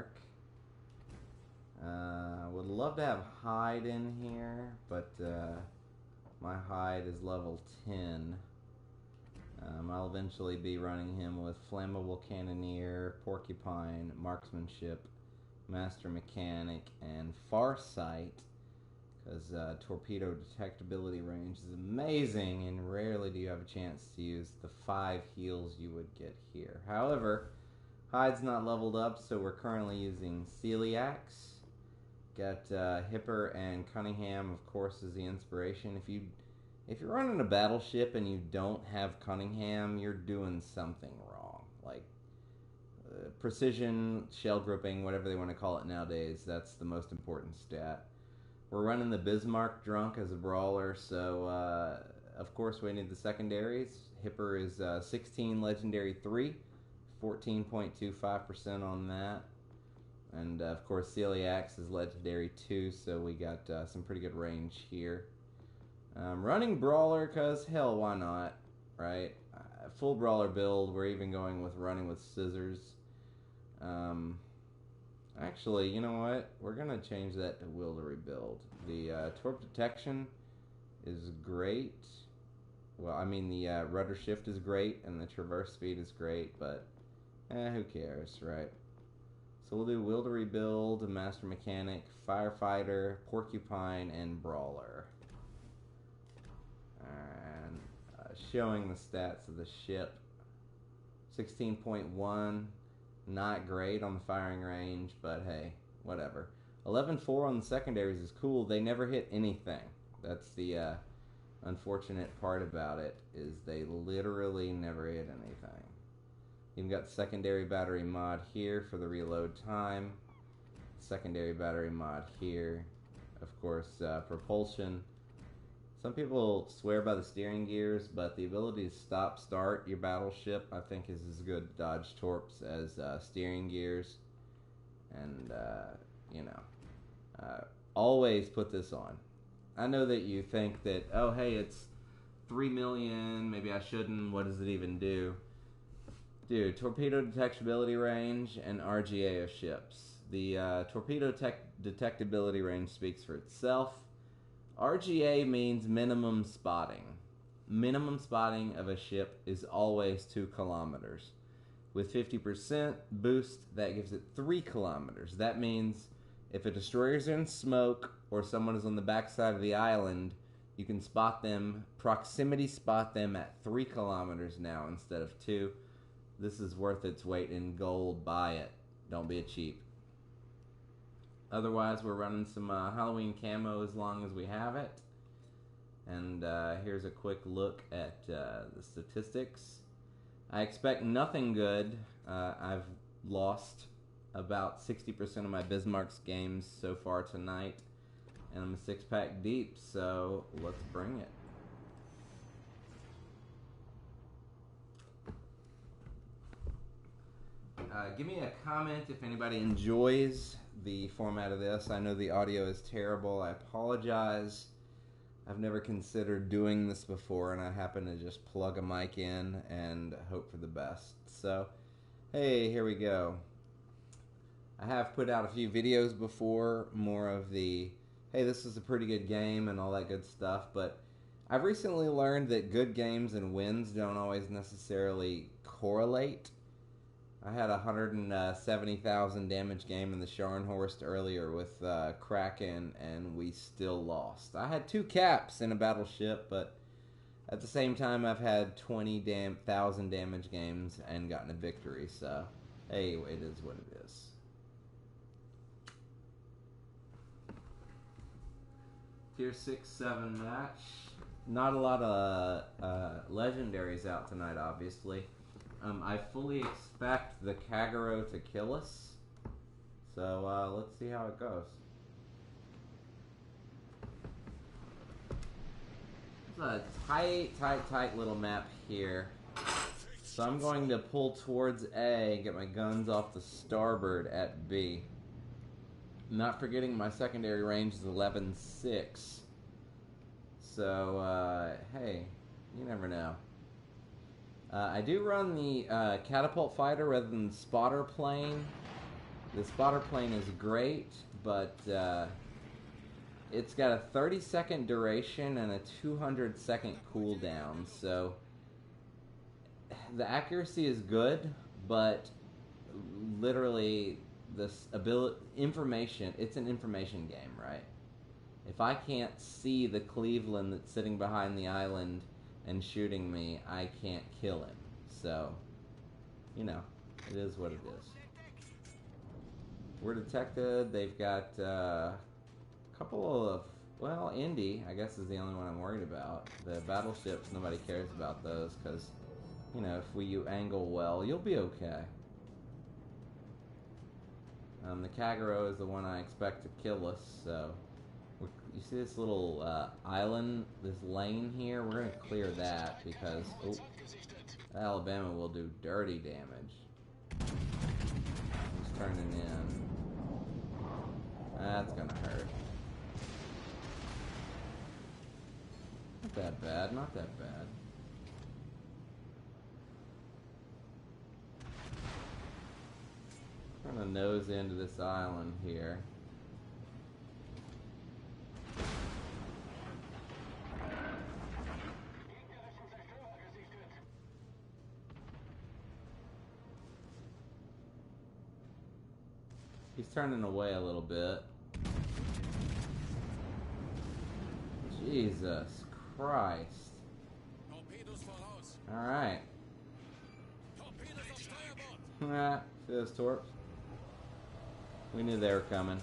Bismarck. Would love to have Hyde in here, but my Hyde is level 10. I'll eventually be running him with Flammable Cannoneer, Porcupine, Marksmanship, Master Mechanic, and Farsight, because torpedo detectability range is amazing, and rarely do you have a chance to use the 5 heals you would get here. However, Hyde's not leveled up, so we're currently using Celiax. Got Hipper and Cunningham, of course, as the inspiration. If you're running a battleship and you don't have Cunningham, you're doing something wrong. Like precision, shell gripping, whatever they want to call it nowadays, that's the most important stat. We're running the Bismarck drunk as a brawler, so of course we need the secondaries. Hipper is 16 legendary 3, 14.25% on that. And of course Celiax is legendary 2, so we got some pretty good range here. Running brawler, cause hell, why not, right? Full brawler build. We're even going with running with scissors. Actually, you know what? We're gonna change that to will to rebuild. The torp detection is great. Well, I mean the rudder shift is great and the traverse speed is great, but who cares, right? So we'll do will to rebuild, master mechanic, firefighter, porcupine, and brawler. And showing the stats of the ship. 16.1, not great on the firing range, but hey, whatever. 11.4 on the secondaries is cool. They never hit anything. That's the unfortunate part about it, is they literally never hit anything. You've got secondary battery mod here for the reload time. Secondary battery mod here. Of course, propulsion. Some people swear by the steering gears, but the ability to stop-start your battleship, I think, is as good dodge torps as steering gears. And, you know, always put this on. I know that you think that, oh, hey, it's 3 million, maybe I shouldn't, what does it even do? Dude, torpedo detectability range and RGA of ships. The torpedo detectability range speaks for itself. RGA means minimum spotting. Minimum spotting of a ship is always 2 kilometers. With 50% boost, that gives it 3 kilometers. That means if a destroyer's in smoke or someone is on the backside of the island, you can spot them, proximity spot them at 3 kilometers now instead of 2. This is worth its weight in gold. Buy it. Don't be a cheap. Otherwise, we're running some Halloween camo as long as we have it. And here's a quick look at the statistics. I expect nothing good. I've lost about 60% of my Bismarck's games so far tonight. And I'm a 6-pack deep, so let's bring it. Give me a comment if anybody enjoys the format of this. I know the audio is terrible. I apologize. I've never considered doing this before, and I happen to just plug a mic in and hope for the best. So, hey, here we go. I have put out a few videos before, more of the, hey, this is a pretty good game and all that good stuff, but I've recently learned that good games and wins don't always necessarily correlate. I had a 170,000 damage game in the Scharnhorst earlier with Kraken, and we still lost. I had 2 caps in a battleship, but at the same time, I've had 20,000 damage games and gotten a victory. So, hey, it is what it is. Tier 6-7 match. Not a lot of legendaries out tonight, obviously. I fully expect the Kagero to kill us. So, let's see how it goes. It's a tight little map here. So I'm going to pull towards A and get my guns off the starboard at B. Not forgetting my secondary range is 11.6. So, hey, you never know. I do run the catapult fighter rather than the spotter plane. The spotter plane is great, but it's got a 30-second duration and a 200-second cooldown, so the accuracy is good, but literally this information, it's an information game, right? If I can't see the Cleveland that's sitting behind the island and shooting me, I can't kill him. So, you know, it is what it is. We're detected. They've got a couple of, well, Indy, I guess, is the only one I'm worried about. The battleships, nobody cares about those because, you know, if you angle well, you'll be okay. The Kagero is the one I expect to kill us, so you see this little island, this lane here? We're going to clear that because Alabama will do dirty damage. He's turning in. That's going to hurt. Not that bad, not that bad. Trying to nose into this island here. He's turning away a little bit. Jesus Christ. Alright. See those torps? We knew they were coming.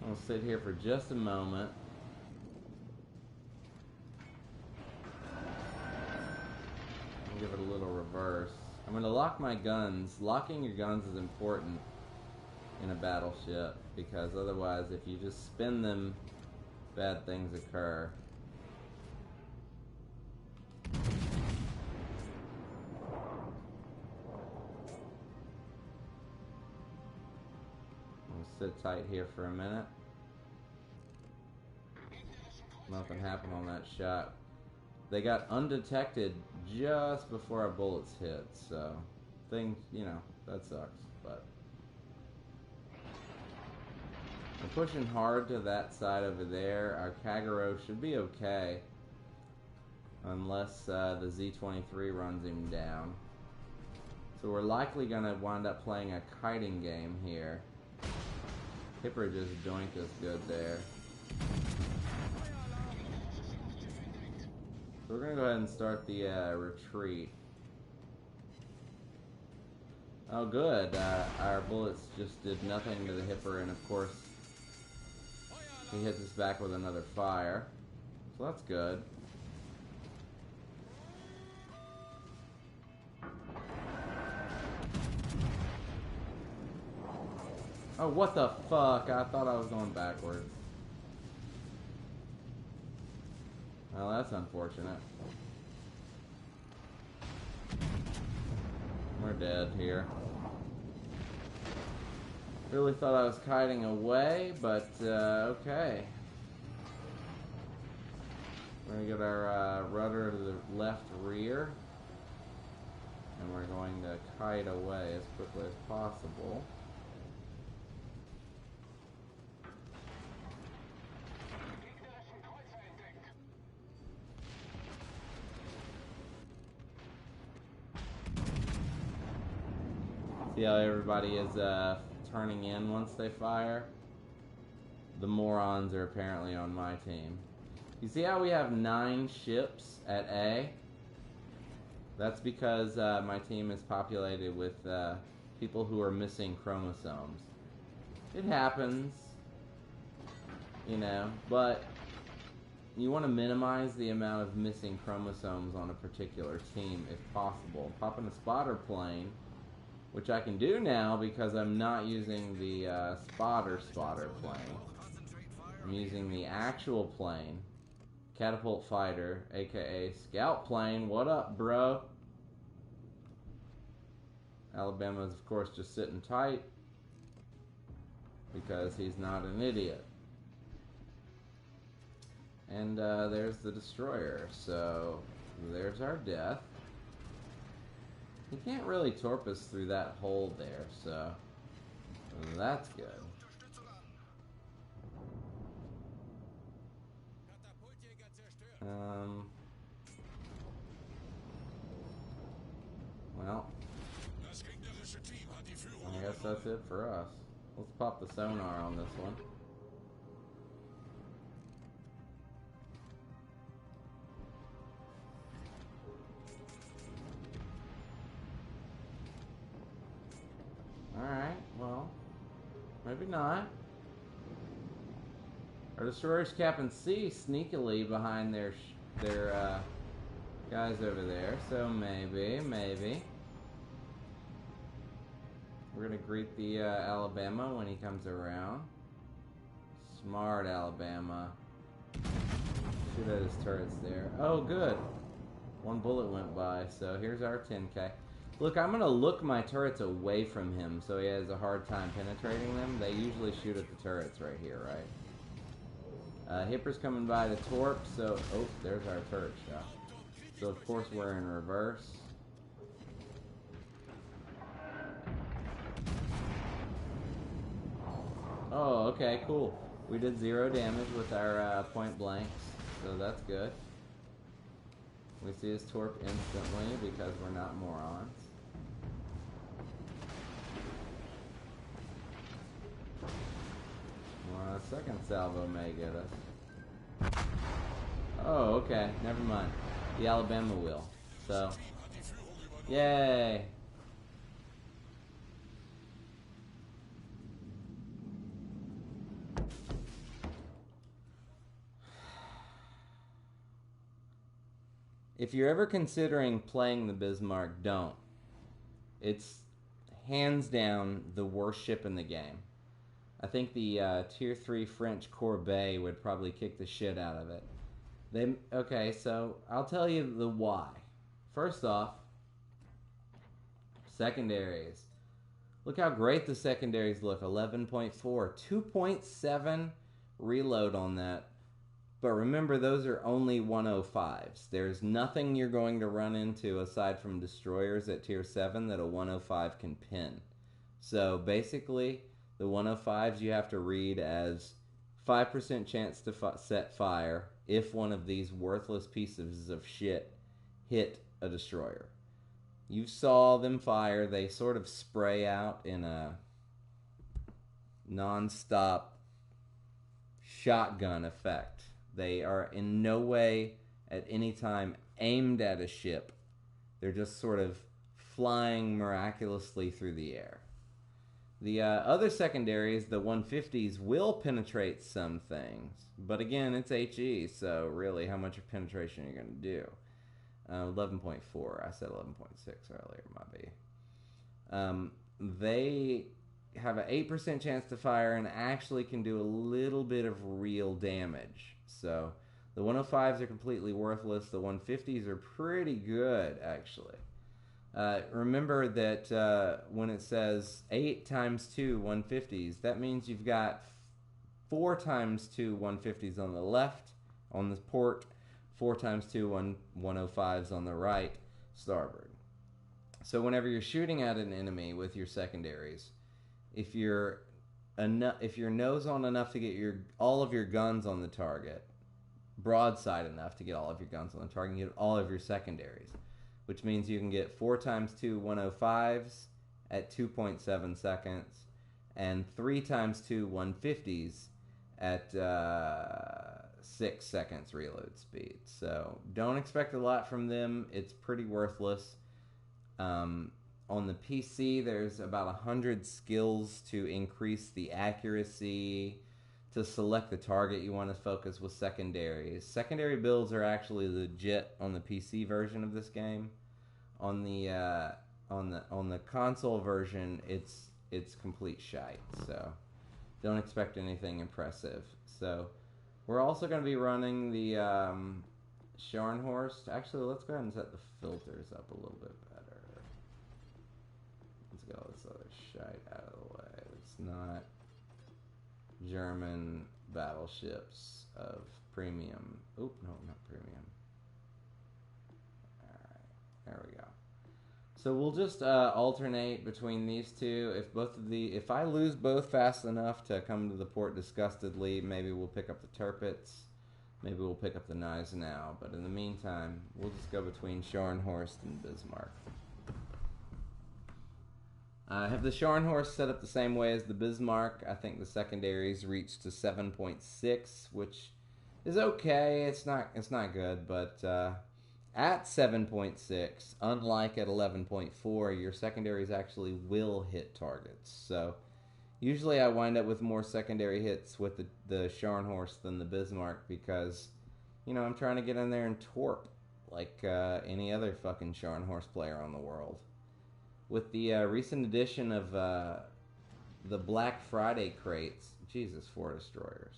I'll sit here for just a moment. I'll give it a little reverse. I'm going to lock my guns. Locking your guns is important in a battleship because otherwise if you just spin them, bad things occur. Sit tight here for a minute. Nothing happened on that shot. They got undetected just before our bullets hit, so things, you know, that sucks, but we're pushing hard to that side over there. Our Kagero should be okay unless the Z-23 runs him down. So we're likely going to wind up playing a kiting game here. Hipper just doinked us good there. So we're going to go ahead and start the retreat. Oh good, our bullets just did nothing to the Hipper, and of course he hits us back with another fire. So that's good. Oh, what the fuck? I thought I was going backwards. Well, that's unfortunate. We're dead here. Really thought I was kiting away, but okay. We're going to get our rudder to the left rear. And we're going to kite away as quickly as possible. See how everybody is turning in once they fire? The morons are apparently on my team. You see how we have 9 ships at A? That's because my team is populated with people who are missing chromosomes. It happens, you know, but you want to minimize the amount of missing chromosomes on a particular team if possible. Popping a spotter plane, which I can do now because I'm not using the spotter plane. I'm using the actual plane. Catapult fighter, aka scout plane. What up, bro? Alabama's, of course, just sitting tight because he's not an idiot. And there's the destroyer. So there's our death. He can't really torp us through that hole there, so that's good. Well, I guess that's it for us. Let's pop the sonar on this one. Alright, well, maybe not. Our destroyer's capping C sneakily behind their guys over there, so maybe. We're gonna greet the Alabama when he comes around. Smart Alabama. Shoot at his turrets there. Oh, good. One bullet went by, so here's our 10K. Look, I'm gonna look my turrets away from him so he has a hard time penetrating them. They usually shoot at the turrets right here, right? Hipper's coming by the torp, so... Oh, there's our turret shot. So, of course, we're in reverse. Oh, okay, cool. We did 0 damage with our point blanks, so that's good. We see his torp instantly because we're not morons. Well, a second salvo may get us. Oh, okay, never mind. The Alabama will. So, yay! If you're ever considering playing the Bismarck, don't. It's hands down the worst ship in the game. I think the Tier 3 French Corbeil would probably kick the shit out of it. Okay, so I'll tell you the why. First off, secondaries. Look how great the secondaries look. 11.4. 2.7 reload on that. But remember, those are only 105s. There's nothing you're going to run into aside from destroyers at Tier 7 that a 105 can pin. So basically, the 105s you have to read as 5% chance to set fire if one of these worthless pieces of shit hit a destroyer. You saw them fire. They sort of spray out in a non-stop shotgun effect. They are in no way at any time aimed at a ship. They're just sort of flying miraculously through the air. The other secondaries, the 150s, will penetrate some things. But again, it's HE, so really how much penetration are you going to do? 11.4. I said 11.6 earlier, my B. They have an 8% chance to fire and actually can do a little bit of real damage. So the 105s are completely worthless. The 150s are pretty good, actually. Remember that when it says 8 times 2 150s, that means you've got 4 times 2 150s on the left on the port, 4 times 2 105s on the right starboard. So whenever you're shooting at an enemy with your secondaries, if you're nose on enough to get all of your guns on the target, broadside enough to get all of your guns on the target, and get all of your secondaries, which means you can get 4 times 2 105s at 2.7 seconds, and 3 times 2 150s at 6 seconds reload speed. So don't expect a lot from them. It's pretty worthless. On the PC, there's about 100 skills to increase the accuracy, to select the target you want to focus with secondaries. Secondary builds are actually legit on the PC version of this game. On the console version, it's complete shite. So don't expect anything impressive. So we're also going to be running the Scharnhorst. Actually, let's go ahead and set the filters up a little bit better. Let's get all this other shite out of the way. It's not German battleships of premium. Oop, no, not premium. Alright, there we go. So we'll just alternate between these two. If I lose both fast enough to come to the port disgustedly, maybe we'll pick up the Turpits. Maybe we'll pick up the Gneisenau. But in the meantime, we'll just go between Scharnhorst and Bismarck. I have the Scharnhorst set up the same way as the Bismarck. I think the secondaries reached to 7.6, which is okay. It's not good, but at 7.6, unlike at 11.4, your secondaries actually will hit targets. So usually I wind up with more secondary hits with the Scharnhorst than the Bismarck because, you know, I'm trying to get in there and torp like any other fucking Scharnhorst player on the world. With the recent addition of the Black Friday crates, Jesus, 4 destroyers,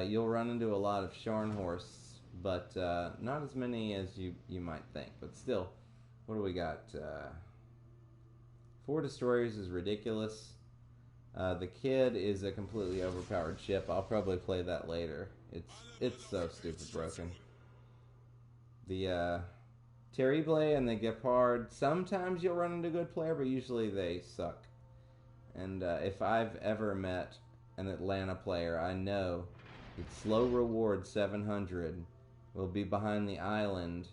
you'll run into a lot of Scharnhorsts, but not as many as you might think. But still, what do we got? 4 destroyers is ridiculous. The Kid is a completely overpowered ship. I'll probably play that later. It's so stupid broken. The Terrible and the Gepard, sometimes you'll run into a good player, but usually they suck. And if I've ever met an Atlanta player, I know that Slow Reward 700 will be behind the island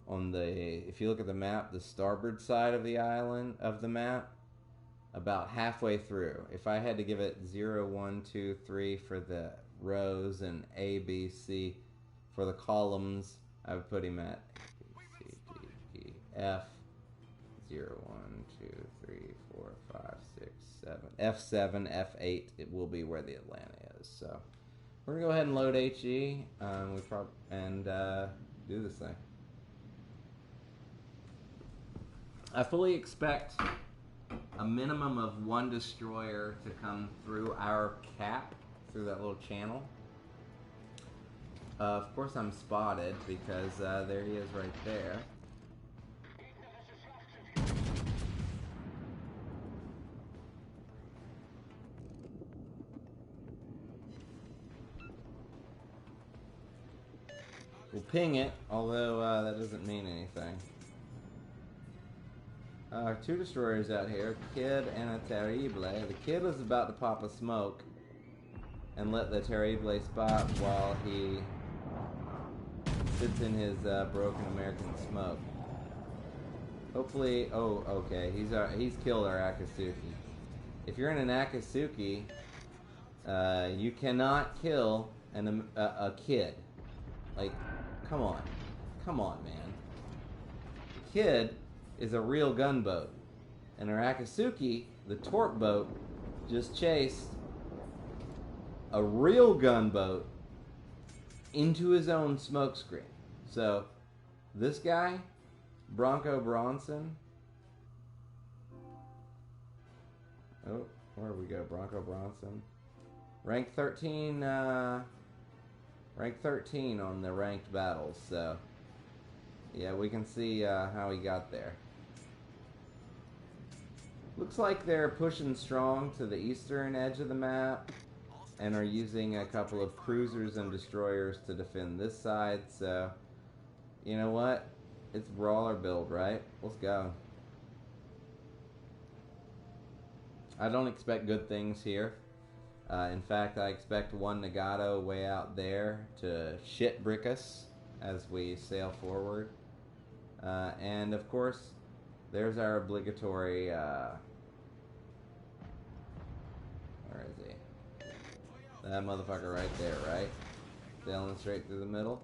on the, if you look at the map, the starboard side of the island, of the map, about halfway through. If I had to give it 0, 1, 2, 3 for the rows and A, B, C for the columns, I would put him at F 0, 1, 2, 3, 4, 5, 6, 7. F7, F8, it will be where the Atlanta is. So we're gonna go ahead and load HE. Do this thing. I fully expect a minimum of 1 destroyer to come through our cap, through that little channel. Of course I'm spotted because there he is right there. We'll ping it, although that doesn't mean anything. 2 destroyers out here, Kid and a Terrible. The Kid was about to pop a smoke and let the Terrible spot while he sits in his broken American smoke. Hopefully, oh, okay, he's killed our Akatsuki. If you're in an Akatsuki, you cannot kill a Kid. Like, come on, man. The Kid is a real gunboat, and our Akatsuki, the torp boat, just chased a real gunboat into his own smokescreen. So, this guy, Bronco Bronson. Oh, where we go? Bronco Bronson. Rank 13, rank 13 on the ranked battles, so yeah, we can see how he got there. Looks like they're pushing strong to the eastern edge of the map and are using a couple of cruisers and destroyers to defend this side, so you know what? It's brawler build, right? Let's go. I don't expect good things here. In fact, I expect one Nagato way out there to shit brick us as we sail forward. And of course, there's our obligatory, where is he? That motherfucker right there, right? Sailing straight through the middle.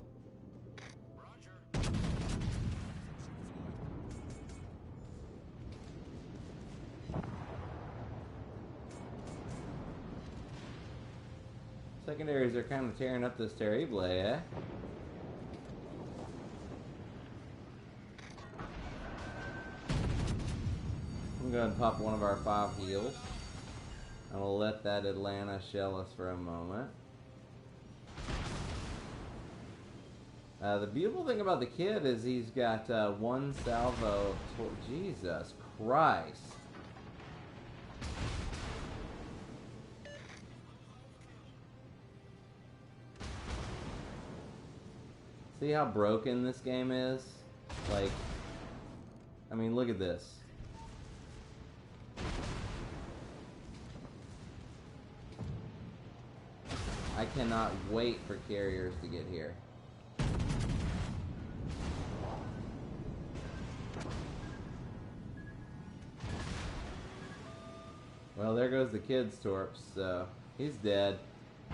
Secondaries are kind of tearing up this Terrible, eh? I'm going to pop one of our 5 heals. And we'll let that Atlanta shell us for a moment. The beautiful thing about the Kid is he's got 1 salvo of Jesus Christ. See how broken this game is? Like, I mean, look at this. I cannot wait for carriers to get here. Well, there goes the kid's torps, so he's dead.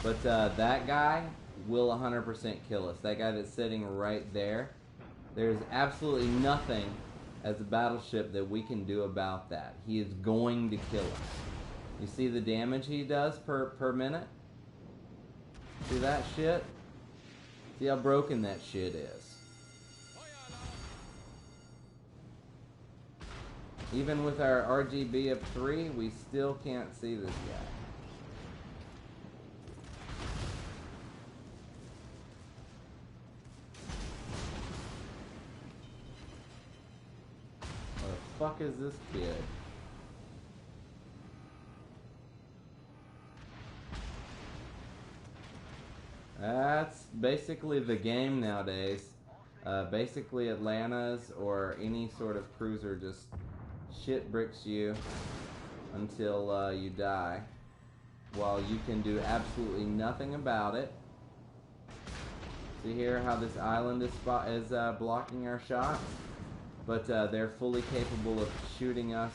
But that guy will 100% kill us. That guy that's sitting right there. There's absolutely nothing as a battleship that we can do about that. He is going to kill us. You see the damage he does per minute? See that shit? See how broken that shit is. Even with our RGB of 3, we still can't see this guy. What the fuck is this kid? That's basically the game nowadays. Basically Atlanta's or any sort of cruiser just shit bricks you until you die, while you can do absolutely nothing about it. See here how this island is blocking our shots, but they're fully capable of shooting us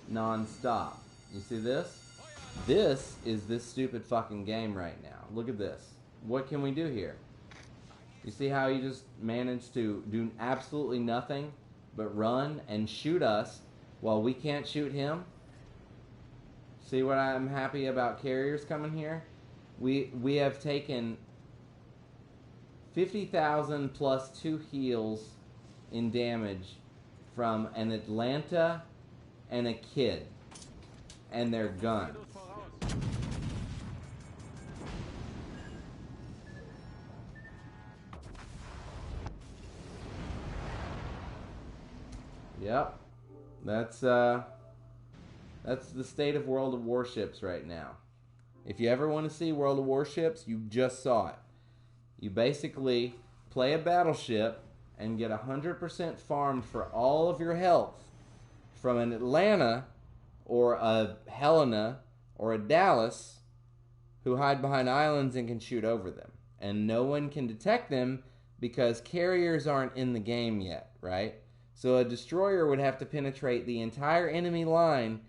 non-stop. You see this? This is this stupid fucking game right now. Look at this. What can we do here? You see how he just managed to do absolutely nothing but run and shoot us while we can't shoot him? See what I'm happy about carriers coming here? We have taken 50,000 plus 2 heals in damage from an Atlanta and a kid and their guns. Yep, that's the state of World of Warships right now. If you ever want to see World of Warships, you just saw it. You basically play a battleship and get 100% farmed for all of your health from an Atlanta or a Helena or a Dallas who hide behind islands and can shoot over them. And no one can detect them because carriers aren't in the game yet, right? So a destroyer would have to penetrate the entire enemy line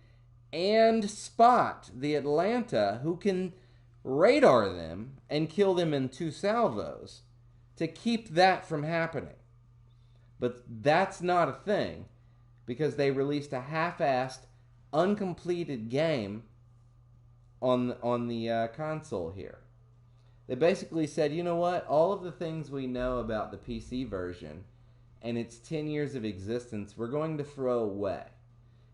and spot the Atlanta, who can radar them and kill them in 2 salvos to keep that from happening. But that's not a thing because they released a half-assed, uncompleted game on the console here. They basically said, you know what? All of the things we know about the PC version and its 10 years of existence, we're going to throw away.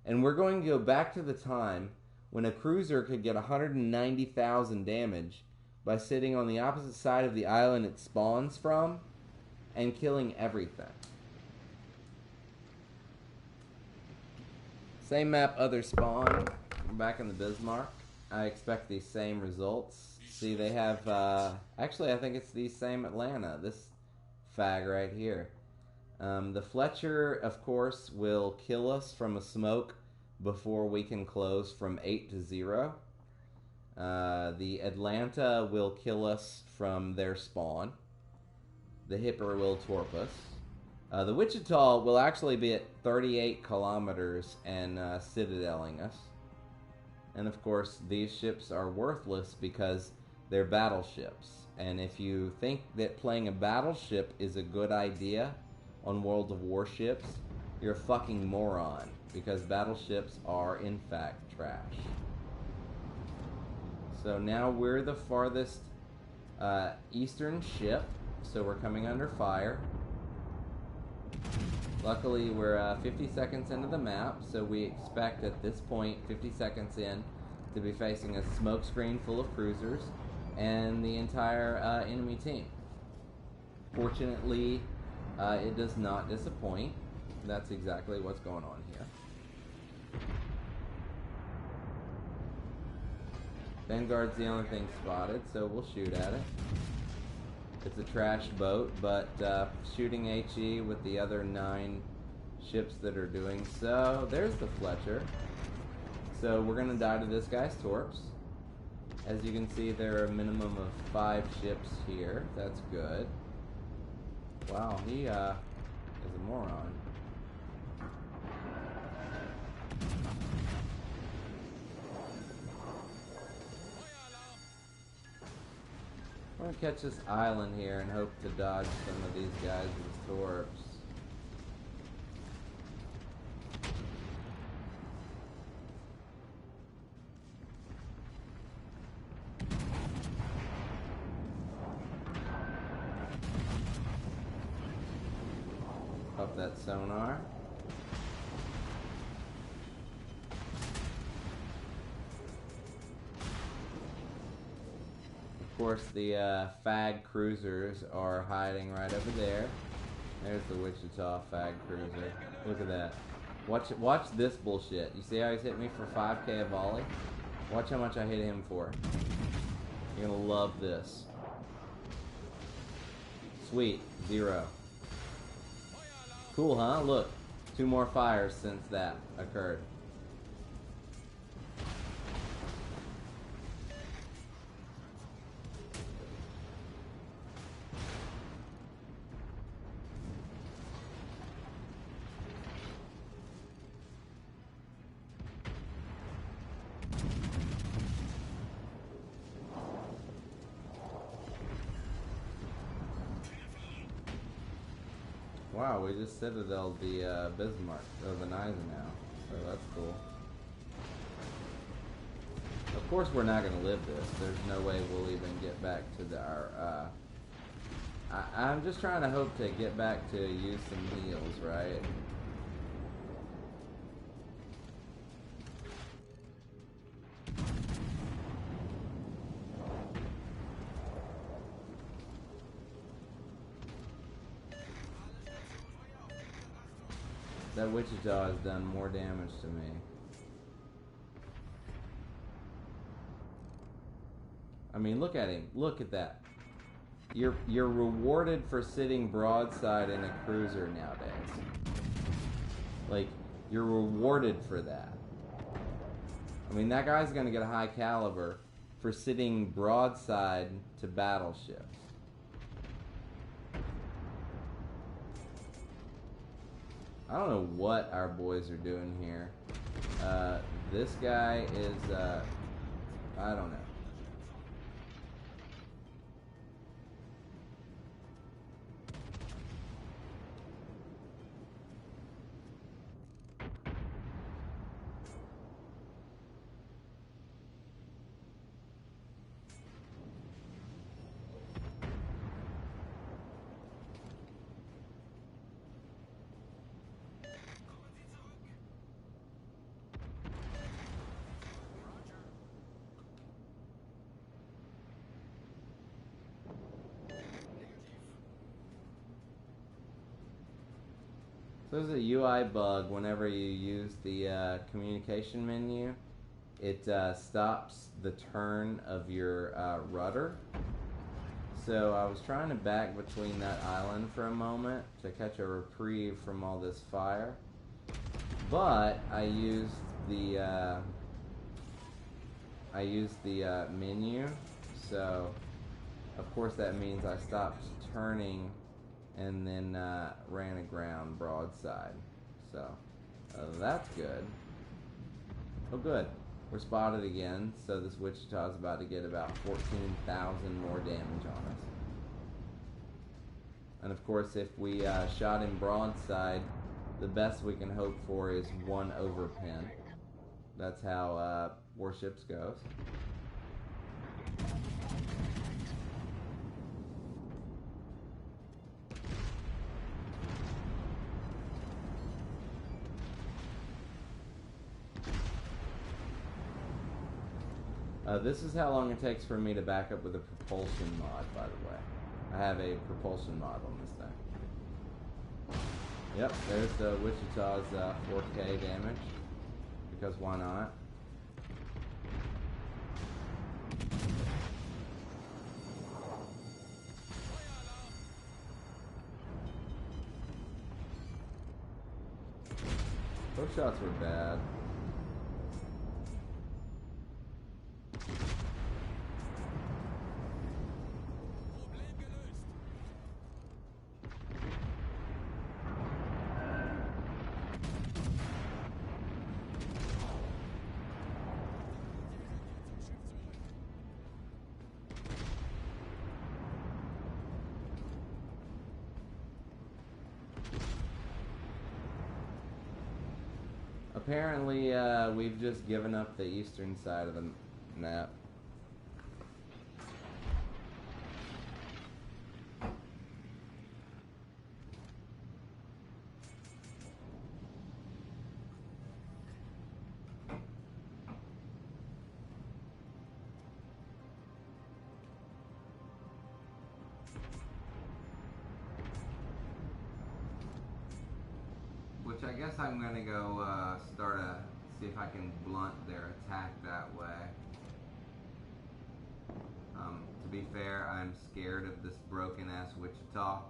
And we're going to go back to the time when a cruiser could get 190,000 damage by sitting on the opposite side of the island it spawns from and killing everything. Same map, other spawn. Back in the Bismarck. I expect these same results. See, they have, actually I think it's the same Atlanta. This fag right here. The Fletcher, of course, will kill us from a smoke before we can close from 8 to 0. The Atlanta will kill us from their spawn. The Hipper will torp us. The Wichita will actually be at 38 kilometers and citadeling us. And of course, these ships are worthless because they're battleships. And if you think that playing a battleship is a good idea on World of Warships, you're a fucking moron, because battleships are in fact trash. So now we're the farthest eastern ship, so we're coming under fire. Luckily we're 50 seconds into the map, so we expect at this point, 50 seconds in, to be facing a smoke screen full of cruisers and the entire enemy team. Fortunately, it does not disappoint. That's exactly what's going on here. Vanguard's the only thing spotted, so we'll shoot at it. It's a trash boat, but shooting HE with the other 9 ships that are doing so. There's the Fletcher. So we're going to die to this guy's torps. As you can see, there are a minimum of 5 ships here. That's good. Wow, he is a moron. We're going to catch this island here and hope to dodge some of these guys' torps. Up that sonar. Of course, the fag cruisers are hiding right over there. There's the Wichita fag cruiser. Look at that. Watch this bullshit. You see how he's hit me for 5k a volley? Watch how much I hit him for. You're gonna love this. Sweet. 0. Cool, huh? Look. 2 more fires since that occurred. Wow, we just citadeled the Bismarck, or the Eisenhower, so that's cool. Of course we're not going to live this. There's no way we'll even get back to our, I'm just trying to hope to get back to use some heals, right? That Wichita has done more damage to me. I mean, look at him. Look at that. You're rewarded for sitting broadside in a cruiser nowadays. Like, you're rewarded for that. I mean, that guy's gonna get a high caliber for sitting broadside to battleships. I don't know what our boys are doing here. This guy is, I don't know. So there's a UI bug whenever you use the communication menu. It stops the turn of your rudder. So I was trying to back between that island for a moment to catch a reprieve from all this fire. But I used the menu. So of course that means I stopped turning and then ran aground broadside. So that's good. Oh good, we're spotted again, so this Wichita's about to get about 14,000 more damage on us. And of course if we shot him broadside, the best we can hope for is 1 overpin. That's how warships goes. This is how long it takes for me to back up with a propulsion mod, by the way. I have a propulsion mod on this thing. Yep, there's the Wichita's 4K damage, because why not? Those shots were bad. Apparently, we've just given up the eastern side of the map. Which I guess I'm gonna go see if I can blunt their attack that way. To be fair, I'm scared of this broken ass Wichita.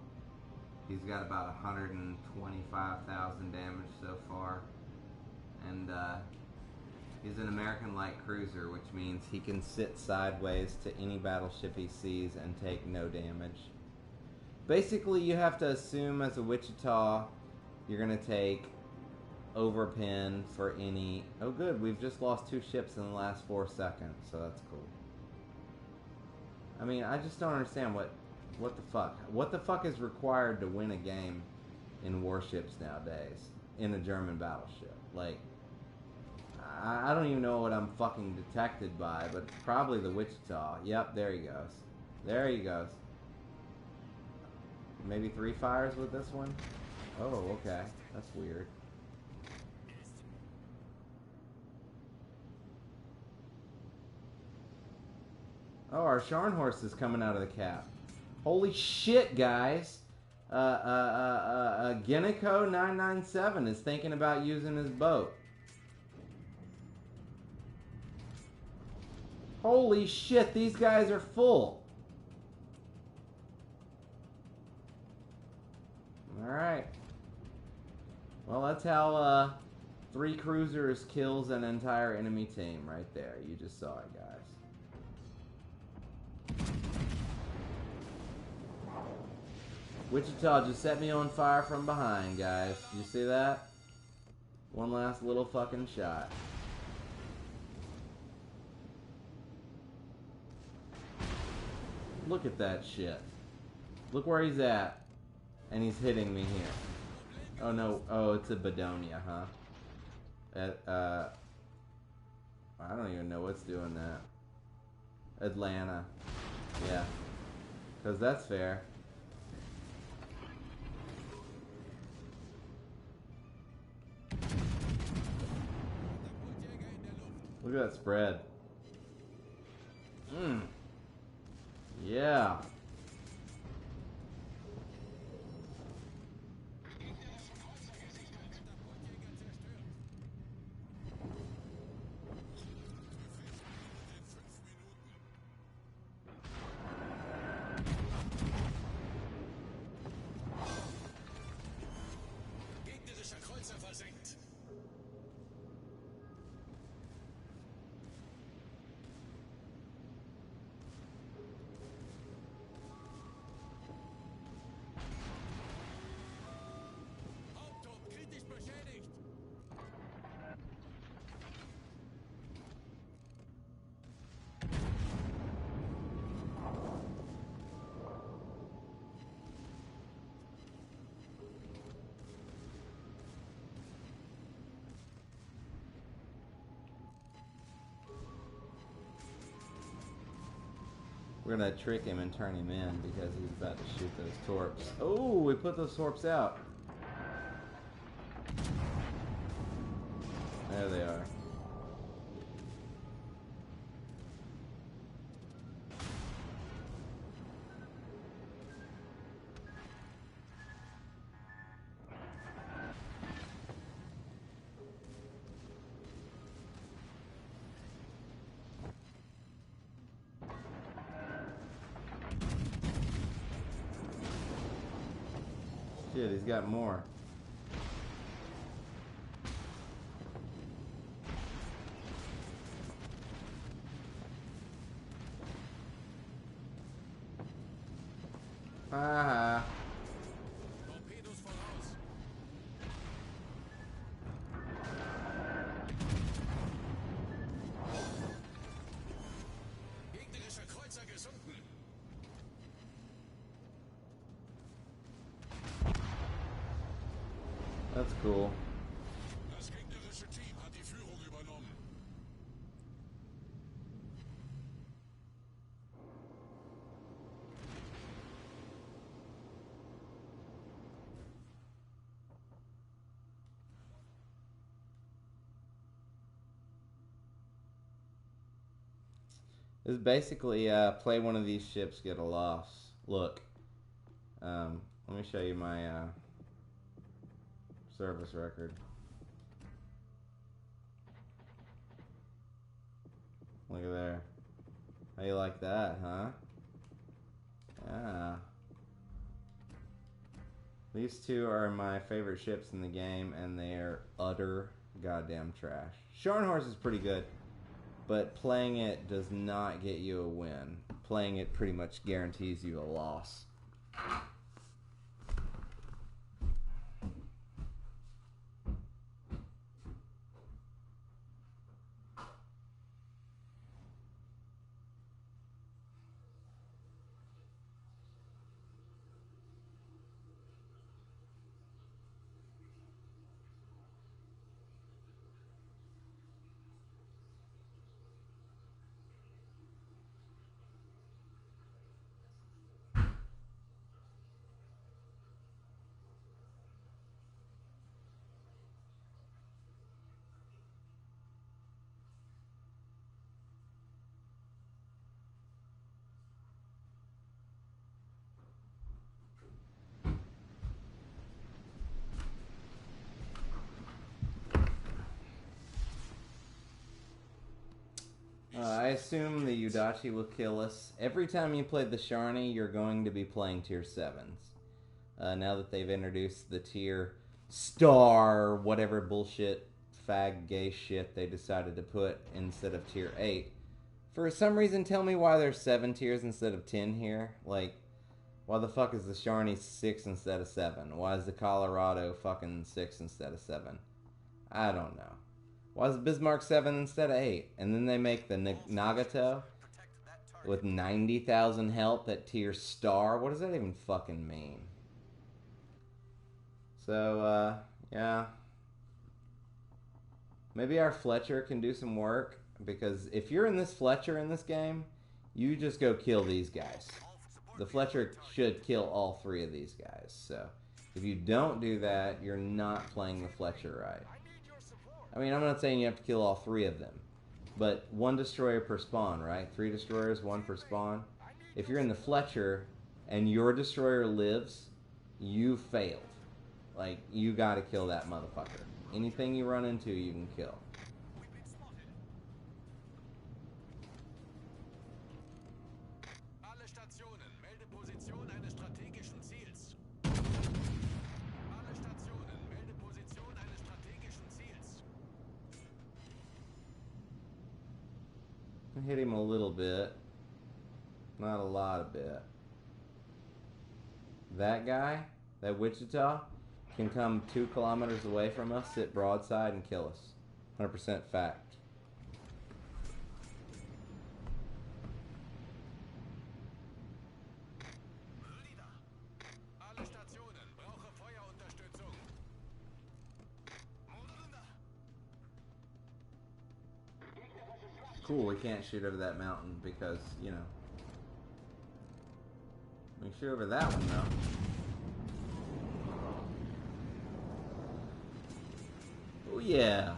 He's got about 125,000 damage so far, and he's an American light cruiser, which means he can sit sideways to any battleship he sees and take no damage. Basically, you have to assume as a Wichita you're going to take overpin for any... Oh good, we've just lost 2 ships in the last 4 seconds, so that's cool. I mean, I just don't understand what the fuck. What the fuck is required to win a game in warships nowadays in a German battleship? Like, I don't even know what I'm fucking detected by, but it's probably the Wichita. Yep, there he goes. There he goes. Maybe 3 fires with this one? Oh, okay. That's weird. Oh, our Scharnhorst is coming out of the cap. Holy shit, guys. Genico 997 is thinking about using his boat. Holy shit, these guys are full. Alright. Well, that's how 3 cruisers kills an entire enemy team right there. You just saw it, guys. Wichita just set me on fire from behind, guys. You see that? One last little fucking shot. Look at that shit. Look where he's at. And he's hitting me here. Oh no, oh, it's a Bedonia, huh? I don't even know what's doing that. Atlanta. Yeah. Because that's fair. Look at that spread. Yeah. We're gonna trick him and turn him in because he's about to shoot those torps. Oh, we put those torps out. There they are. Shit, he's got more. Ah. Torpedos voraus. Gegnerischer Kreuzer gesunken. That's cool. Das gegnerische Team hat die Führung übernommen. This is basically play one of these ships, get a loss. Look, let me show you my service record. Look at there. How you like that, huh? Yeah. These two are my favorite ships in the game, and they are utter goddamn trash. Scharnhorst is pretty good, but playing it does not get you a win. Playing it pretty much guarantees you a loss. I assume the Udachi will kill us. Every time you play the Sharni, you're going to be playing tier 7s. Now that they've introduced the tier star, whatever bullshit, fag, gay shit they decided to put instead of tier 8. For some reason, tell me why there's 7 tiers instead of 10 here. Like, why the fuck is the Sharni 6 instead of 7? Why is the Colorado fucking 6 instead of 7? I don't know. Why is Bismarck 7 instead of 8? And then they make the Nagato with 90,000 health at tier star. What does that even fucking mean? So, yeah. Maybe our Fletcher can do some work. Because if you're in this Fletcher in this game, you just go kill these guys. The Fletcher should kill all 3 of these guys. So, if you don't do that, you're not playing the Fletcher right. I mean, I'm not saying you have to kill all 3 of them, but 1 destroyer per spawn, right? 3 destroyers, 1 per spawn. If you're in the Fletcher and your destroyer lives, you failed. Like, you gotta kill that motherfucker. Anything you run into, you can kill. Alle Stationen, melde Position eines strategischen Ziels. Alle Stationen, melde Position eines strategischen Ziels. Hit him a little bit. Not a lot of bit. That guy, that Wichita, can come 2 kilometers away from us, sit broadside, and kill us. 100% fact. Alle Stationen, brauche Feuerunterstützung. Cool, we can't shoot over that mountain because, you know. We can shoot over that one, though. Oh, yeah.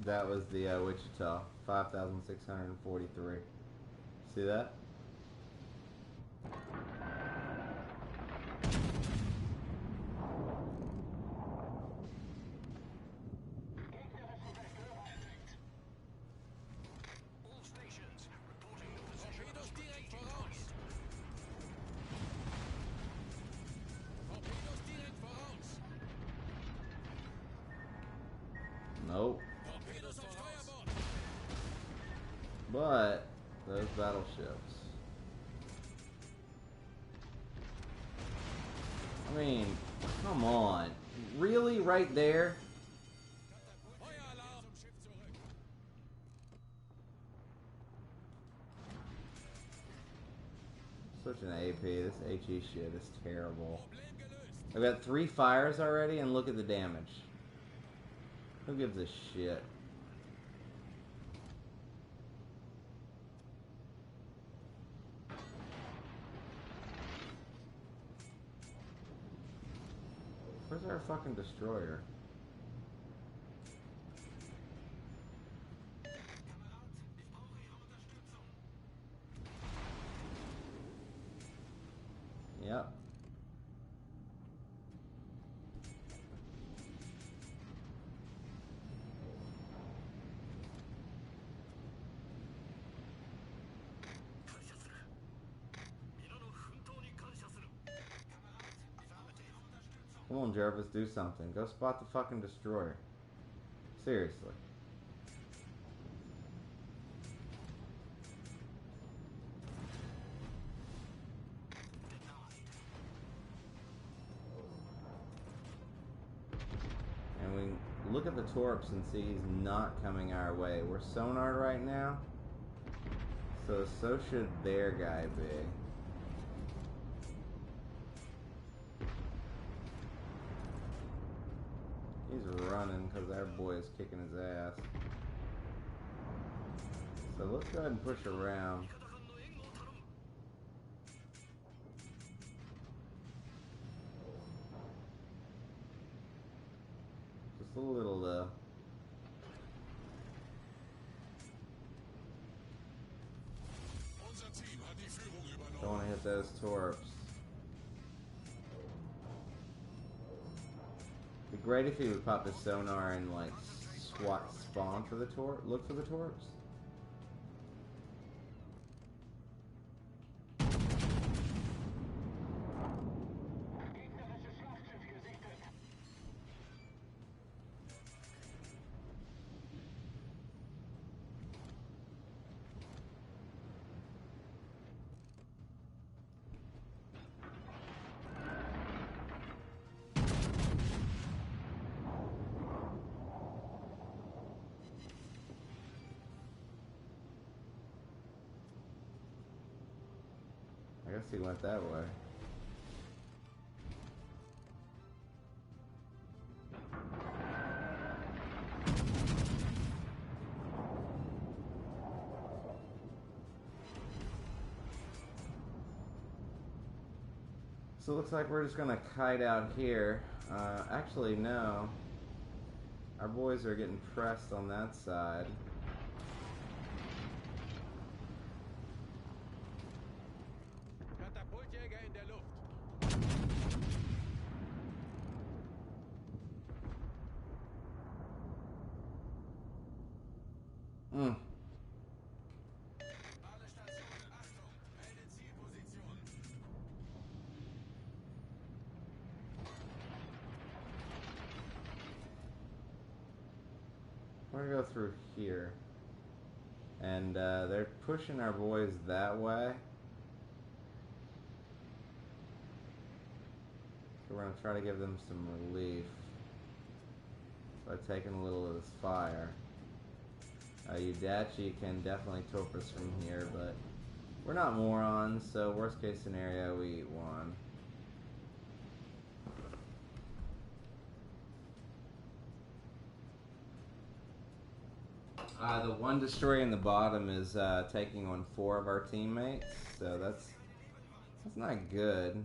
That was the Wichita, 5,643. See that? All stations, reporting the position of the strategic target. Torpedos direkt voraus. Nope. Torpedos auf Steuerbord. But those battleships. I mean, come on. Really? Right there? Feueralarm. Zum Schiff zurück. Such an AP. This HE shit is terrible. Problem gelöst. I've got 3 fires already, and look at the damage. Who gives a shit? Where's our fucking destroyer? Yep. Come on, Jervis, do something. Go spot the fucking destroyer. Seriously. And we look at the torps and see he's not coming our way. We're sonared right now, so should their guy be. He's running because our boy is kicking his ass. So let's go ahead and push around. Just a little though. Unser Team hat die Führung übernommen. Don't want to hit those torps. It'd be great if he would pop his sonar and like spawn for the torp. Look for the torps. I guess he went that way. So it looks like we're just gonna kite out here. Actually, no. Our boys are getting pressed on that side. Katapultjäger in der Luft. Mm. Alle Stationen, Achtung, melde Zielposition. We're gonna go through here. And they're pushing our boys that way. So we're gonna try to give them some relief by taking a little of this fire. Udachi can definitely torp us from here, but we're not morons, so worst case scenario, we eat one. The one destroyer in the bottom is taking on 4 of our teammates, so that's not good.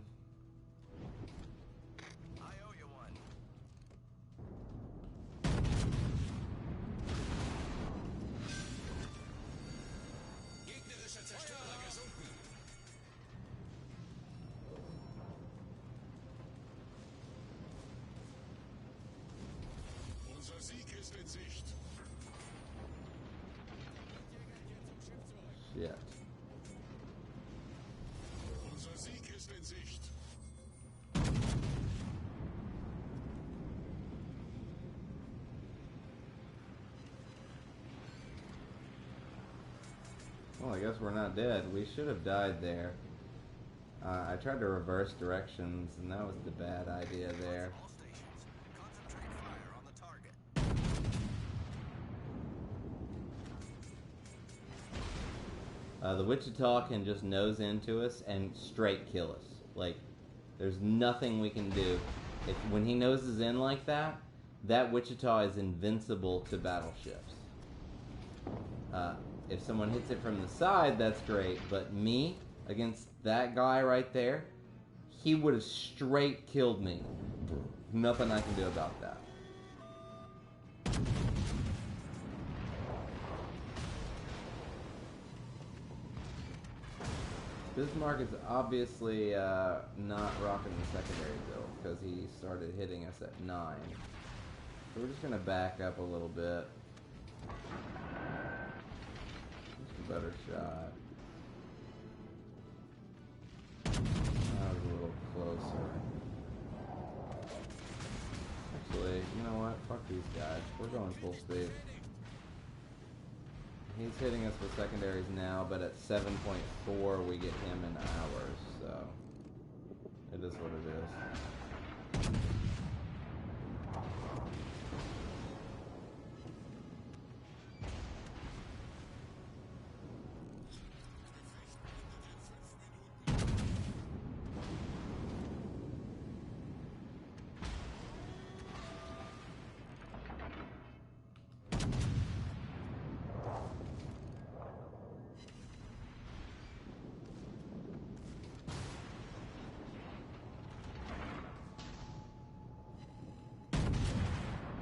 I owe you one. ist in Sicht. Shit. Unser Sieg ist in Sicht. Well, I guess we're not dead. We should have died there. I tried to reverse directions, and that was the bad idea there. All stations, concentrate fire on the target. The Wichita can just nose into us and straight kill us. Like, there's nothing we can do. When he noses in like that, that Wichita is invincible to battleships. If someone hits it from the side, that's great. But me, against that guy right there, he would have straight killed me. Nothing I can do about that. Bismarck is obviously not rocking the secondary build because he started hitting us at 9. So we're just going to back up a little bit. Just a better shot. That was a little closer. Actually, you know what? Fuck these guys. We're going full speed. He's hitting us with secondaries now, but at 7.4 we get him in ours, so it is what it is.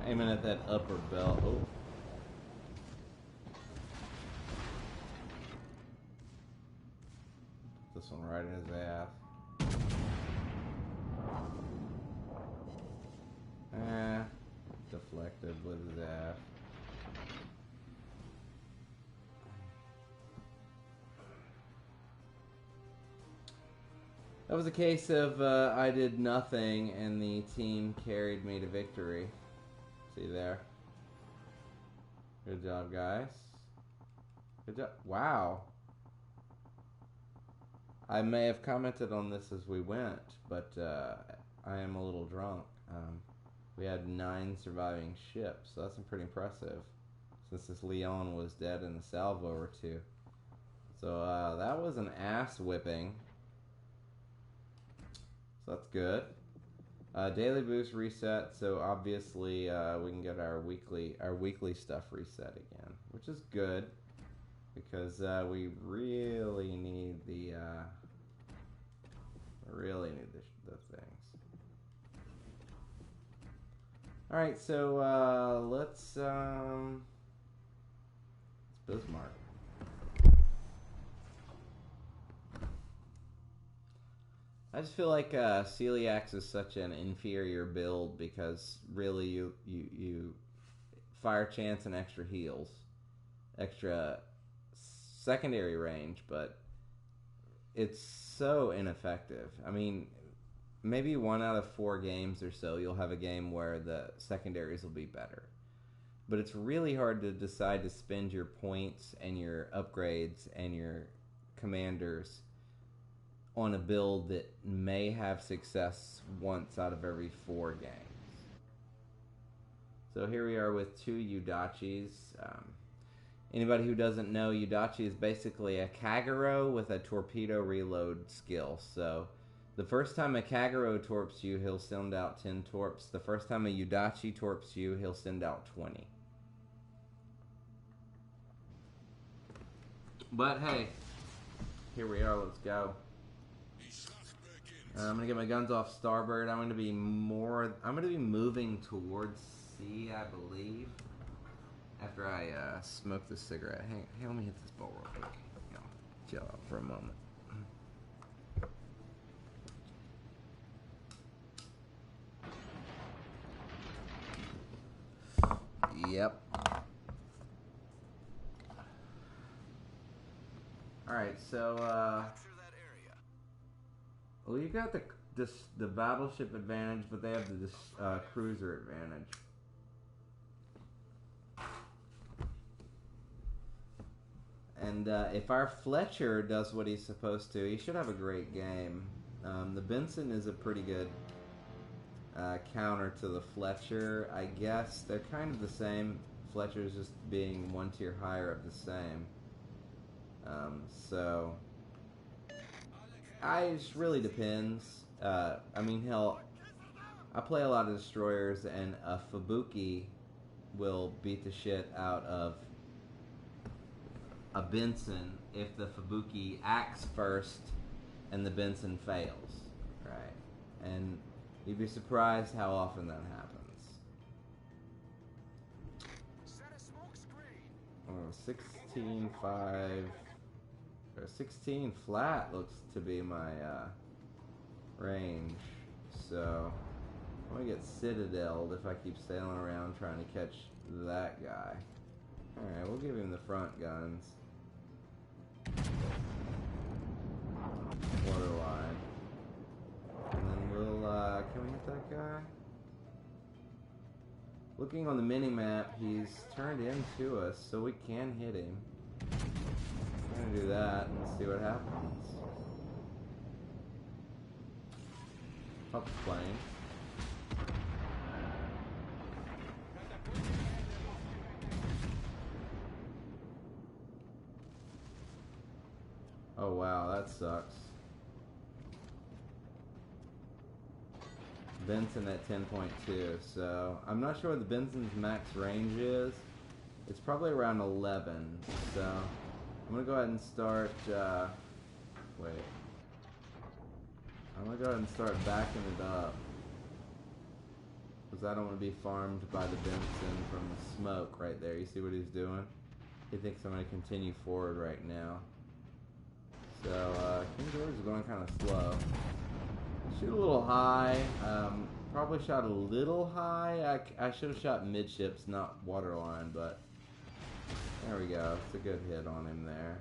Aiming at that upper belt. Oh. This one right in his ass. Deflected with his ass. That was a case of I did nothing and the team carried me to victory. See there. Good job, guys. Good job. Wow. I may have commented on this as we went, but I am a little drunk. We had 9 surviving ships, so that's pretty impressive. Since this Leon was dead and the salvo or 2. So that was an ass whipping. So that's good. Daily boost reset, so obviously we can get our weekly stuff reset again, which is good because we really need the things. All right, so let's Bismarck. I just feel like Celiax is such an inferior build because really you fire chance and extra heals, extra secondary range, but it's so ineffective. I mean, maybe 1 out of 4 games or so you'll have a game where the secondaries will be better. But it's really hard to decide to spend your points and your upgrades and your commanders on a build that may have success once out of every 4 games. So here we are with 2 Udachis. Anybody who doesn't know, Udachi is basically a Kagero with a torpedo reload skill. So the first time a Kagero torps you, he'll send out 10 torps. The first time a Udachi torps you, he'll send out 20. But hey, here we are, let's go. I'm gonna get my guns off starboard. I'm gonna be moving towards sea, I believe. After I smoke this cigarette. Hey, let me hit this ball real quick. You know, chill out for a moment. Yep. Alright, so, Capture that area. well, you got the battleship advantage, but they have the cruiser advantage. And if our Fletcher does what he's supposed to, he should have a great game. The Benson is a pretty good counter to the Fletcher. I guess they're kind of the same. Fletcher's just being one tier higher of the same. So, it just really depends. I mean, I play a lot of destroyers, and a Fubuki will beat the shit out of a Benson if the Fubuki acts first and the Benson fails, right? And you'd be surprised how often that happens. Set a smoke screen. 16.5 or 16 flat looks to be my range. So I'm gonna get citadeled if I keep sailing around trying to catch that guy. Alright, we'll give him the front guns. Borderline. And then we'll, can we hit that guy? Looking on the mini-map, he's turned into us, so we can hit him. I'm gonna do that and see what happens. Pop the plane. Oh wow, that sucks. Benson at 10.2, so I'm not sure what the Benson's max range is. It's probably around 11, so I'm gonna go ahead and start, wait. I'm gonna go ahead and start backing it up, because I don't want to be farmed by the Benson from the smoke right there. You see what he's doing? He thinks I'm gonna continue forward right now. So, King George is going kind of slow. Shoot a little high. Probably shot a little high. I should have shot midships, not waterline, but there we go. It's a good hit on him there.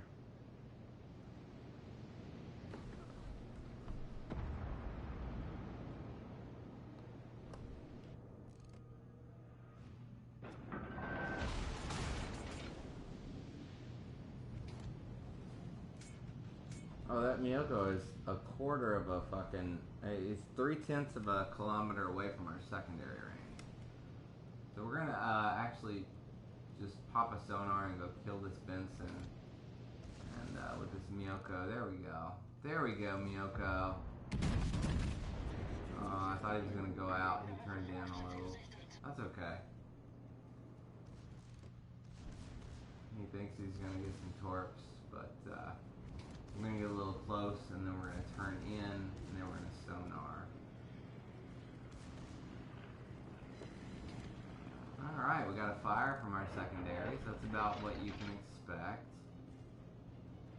Oh, that Miyoko is a quarter of a fucking... It's 3/10 of a kilometer away from our secondary range. So we're gonna actually just pop a sonar and go kill this Benson. And with this Miyoko, there we go. There we go, Miyoko. Oh, I thought he was gonna go out. He turned in a little. That's okay. He thinks he's gonna get some torps, but we're gonna get a little close, and then we're gonna turn in, and then we're gonna sonar. Alright, we got a fire from our secondary, so that's about what you can expect.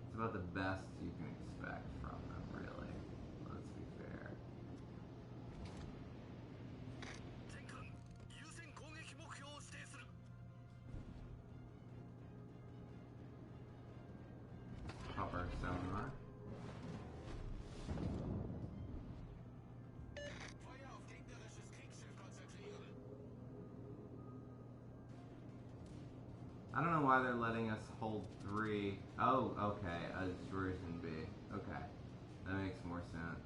It's about the best you can expect from them, really. Let's be fair. Pop our sonar. Feuer auf gegnerisches Kriegsschiff konzentrieren. I don't know why they're letting us hold 3. Oh, okay, a destroyer's in B. Okay, that makes more sense.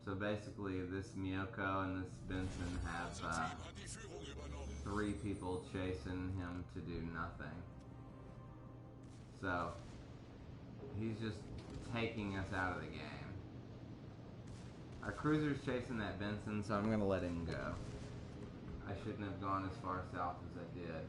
So basically, this Miyoko and this Benson have Hat die Führung übernommen. 3 people chasing him to do nothing. So, he's just taking us out of the game. Our cruiser's chasing that Benson, so I'm gonna let him go. I shouldn't have gone as far south as I did.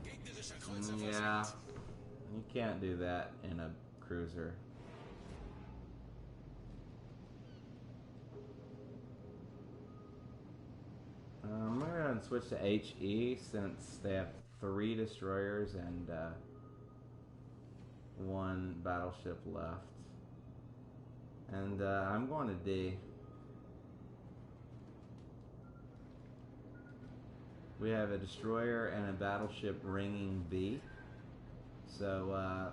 Gegnerischer Kreuzer Yeah, you can't do that in a cruiser. I'm going to switch to HE since they have 3 destroyers and 1 battleship left. And I'm going to D. We have a destroyer and a battleship ringing B. So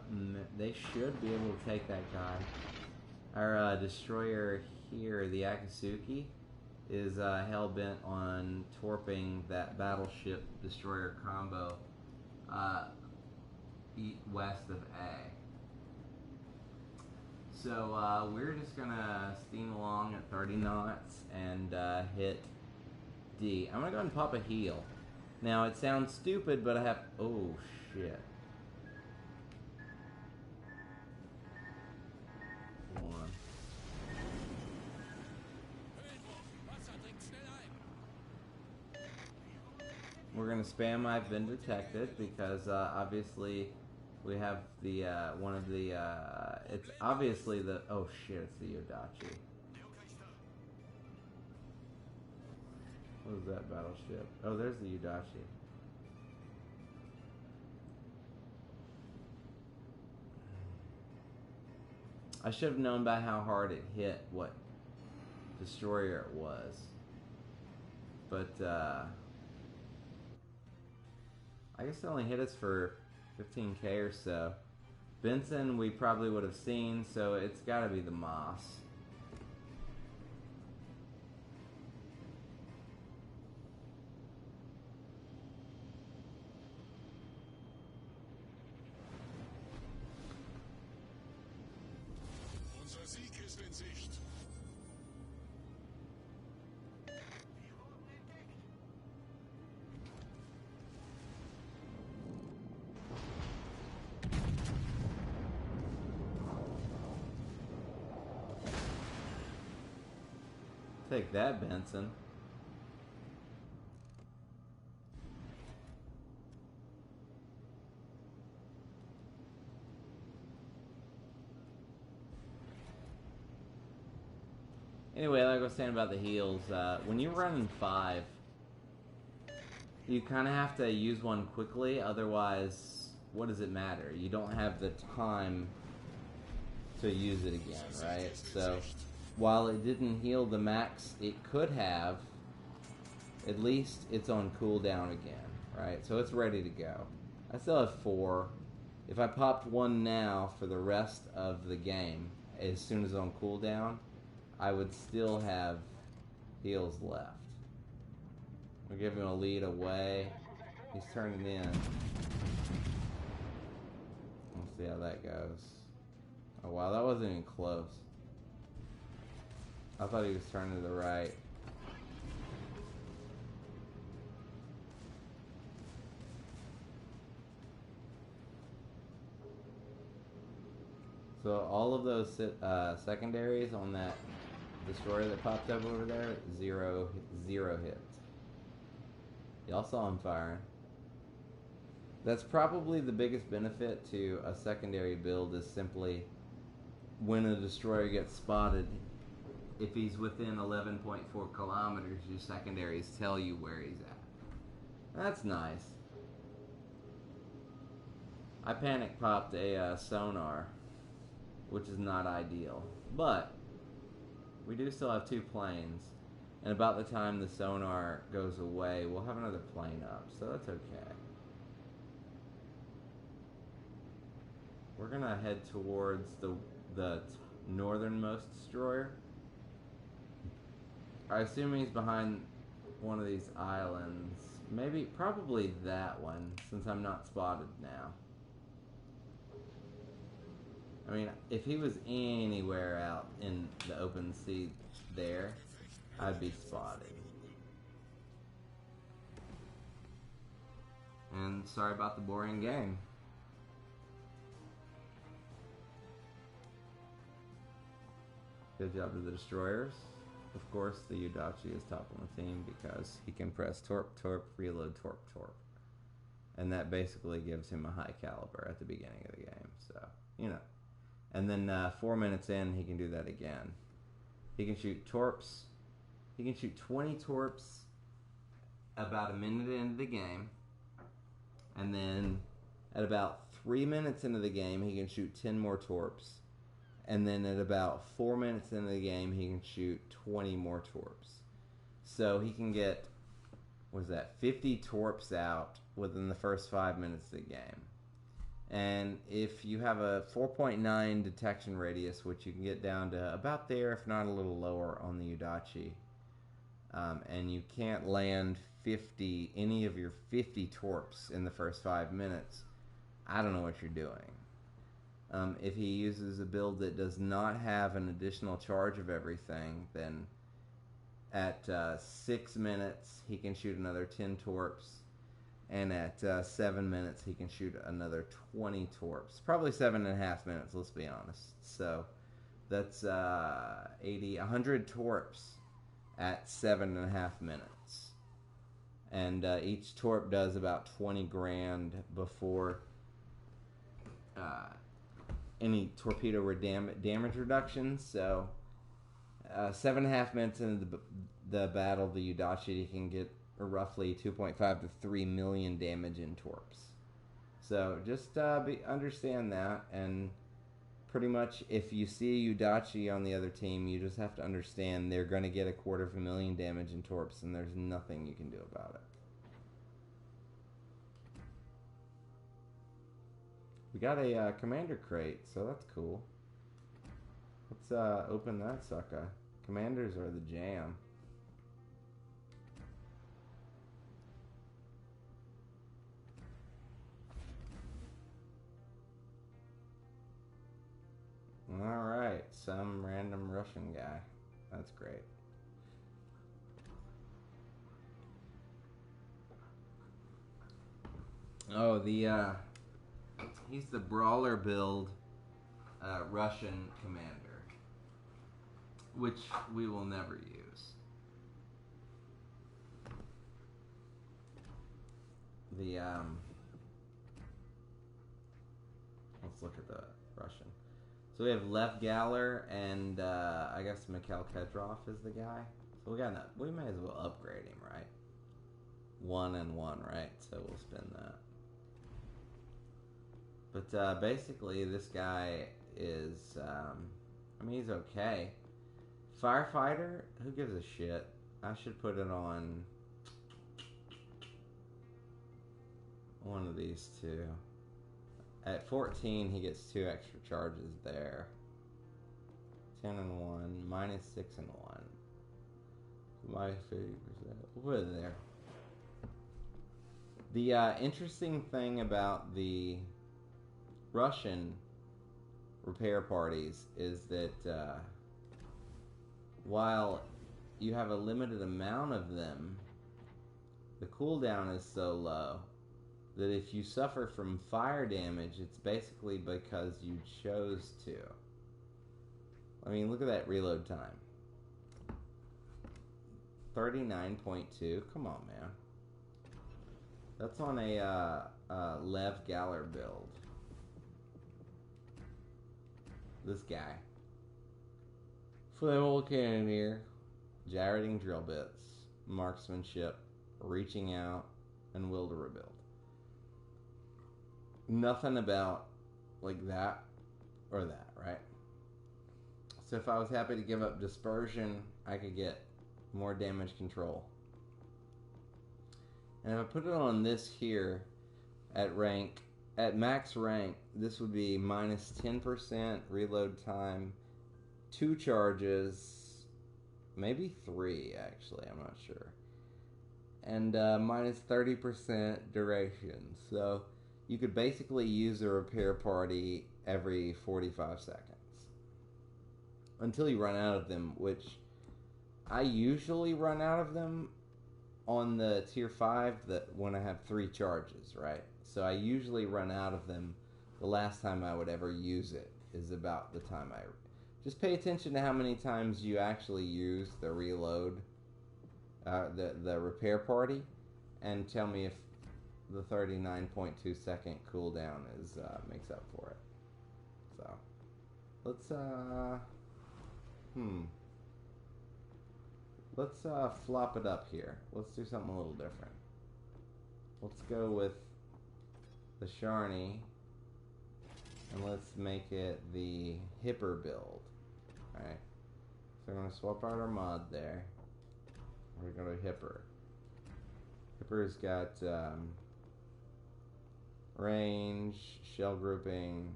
they should be able to take that guy. Our destroyer here, the Akatsuki, is hell-bent on torping that battleship destroyer combo west of A. So we're just gonna steam along at 30 knots and hit D. I'm gonna go ahead and pop a heal. Now it sounds stupid, but I have, oh shit. We're gonna spam I've been detected because obviously we have the one of the it's obviously the, oh shit, it's the Yodachi. What is that battleship? Oh, there's the Yodachi. I should have known by how hard it hit what destroyer it was. But I guess it only hit us for 15k or so. Benson we probably would have seen, so it's got to be the Moss. Unser Sieg ist in Sicht. Take that, Benson. Anyway, like I was saying about the heals, when you're running 5, you kind of have to use one quickly, otherwise, what does it matter? You don't have the time to use it again, right? So, while it didn't heal the max it could have, at least it's on cooldown again, right? So it's ready to go. I still have 4. If I popped one now for the rest of the game, as soon as it's on cooldown, I would still have heals left. We'll give him a lead away. He's turning in. We'll see how that goes. Oh wow, that wasn't even close. I thought he was turning to the right. So all of those secondaries on that destroyer that popped up over there, zero hits. Y'all saw him firing. That's probably the biggest benefit to a secondary build, is simply when a destroyer gets spotted, if he's within 11.4 kilometers, your secondaries tell you where he's at. That's nice. I panic popped a sonar, which is not ideal, but we do still have 2 planes, and about the time the sonar goes away, we'll have another plane up, so that's okay. We're gonna head towards the northernmost destroyer. I assume he's behind one of these islands. Maybe, probably that one, since I'm not spotted now. I mean, if he was anywhere out in the open sea there, I'd be spotted. And sorry about the boring game. Good job to the destroyers. Of course, the Yodachi is top on the team because he can press torp, torp, reload, torp, torp. And that basically gives him a high caliber at the beginning of the game. So, you know, And then 4 minutes in, he can do that again. He can shoot torps. He can shoot 20 torps about a minute into the game. And then at about 3 minutes into the game, he can shoot 10 more torps. And then at about 4 minutes into the game, he can shoot 20 more torps. So he can get, 50 torps out within the first 5 minutes of the game. And if you have a 4.9 detection radius, which you can get down to about there, if not a little lower on the Udachi, and you can't land any of your 50 torps in the first 5 minutes, I don't know what you're doing. If he uses a build that does not have an additional charge of everything, then at 6 minutes he can shoot another 10 torps, and at 7 minutes he can shoot another 20 torps. Probably 7.5 minutes, let's be honest. So that's 100 torps at 7.5 minutes. And each torp does about 20 grand before any torpedo damage reductions. So 7.5 minutes into the battle, the Udachi can get roughly 2.5 to 3 million damage in torps. So just understand that, and pretty much if you see a Udachi on the other team, you just have to understand they're going to get 250,000 damage in torps, and there's nothing you can do about it. We got a commander crate, so that's cool. Let's open that sucker. Commanders are the jam. Alright, some random Russian guy. That's great. Oh, he's the brawler build Russian commander, which we will never use. Let's look at the Russian. So we have Lev Galler and I guess Mikhail Kedrov is the guy. So we may as well upgrade him, right? 1 and 1, right? So we'll spin that. But basically this guy is, he's okay. Firefighter, who gives a shit? I should put it on one of these two. At 14, he gets 2 extra charges there. 10 and 1, minus 6 and 1. Minus 50%. We'll put it there. The interesting thing about the Russian repair parties is that while you have a limited amount of them, the cooldown is so low that if you suffer from fire damage, it's basically because you chose to. I mean, look at that reload time. 39.2. Come on, man. That's on a Lev Galler build. This guy. Flammable cannoneer, gyrating drill bits, marksmanship, reaching out, and will to rebuild. Nothing about like that or that, right? So if I was happy to give up dispersion, I could get more damage control. And if I put it on this here at max rank, this would be minus 10% reload time, 2 charges, maybe 3 actually, I'm not sure. And minus 30% duration. So you could basically use a repair party every 45 seconds. Until you run out of them, which I usually run out of them on the tier 5 when I have 3 charges, right? So I usually run out of them. The last time I would ever use it is about the time I... Just pay attention to how many times you actually use the reload, the repair party, and tell me if the 39.2 second cooldown makes up for it. So, Let's let's flop it up here. Let's do something a little different. Let's go with the Sharny, and let's make it the Hipper build. Alright, so we're going to swap out our mod there. We're going to Hipper. Hipper's got range, shell grouping,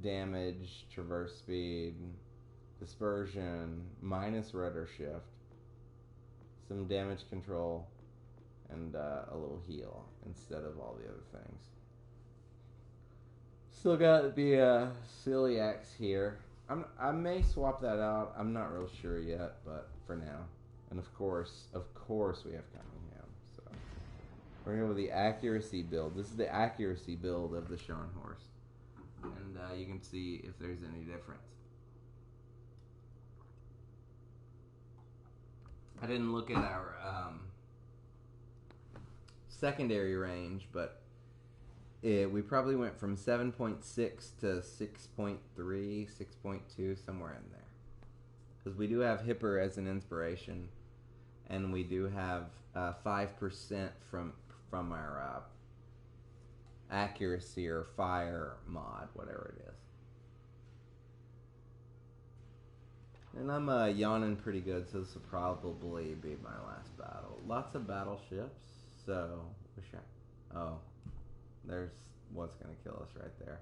damage, traverse speed, dispersion, minus rudder shift, some damage control, and a little heal instead of all the other things. Still got the celiacs here. I may swap that out. I'm not real sure yet, but for now. And of course we have Cunningham. So we're gonna go with the accuracy build. This is the accuracy build of the Sean horse, and you can see if there's any difference. I didn't look at our secondary range, but we probably went from 7.6 to 6.3, 6.2, somewhere in there. Because we do have Hipper as an inspiration, and we do have 5% from our accuracy or fire mod, whatever it is. And I'm yawning pretty good, so this will probably be my last battle. Lots of battleships, so oh, there's what's gonna kill us right there.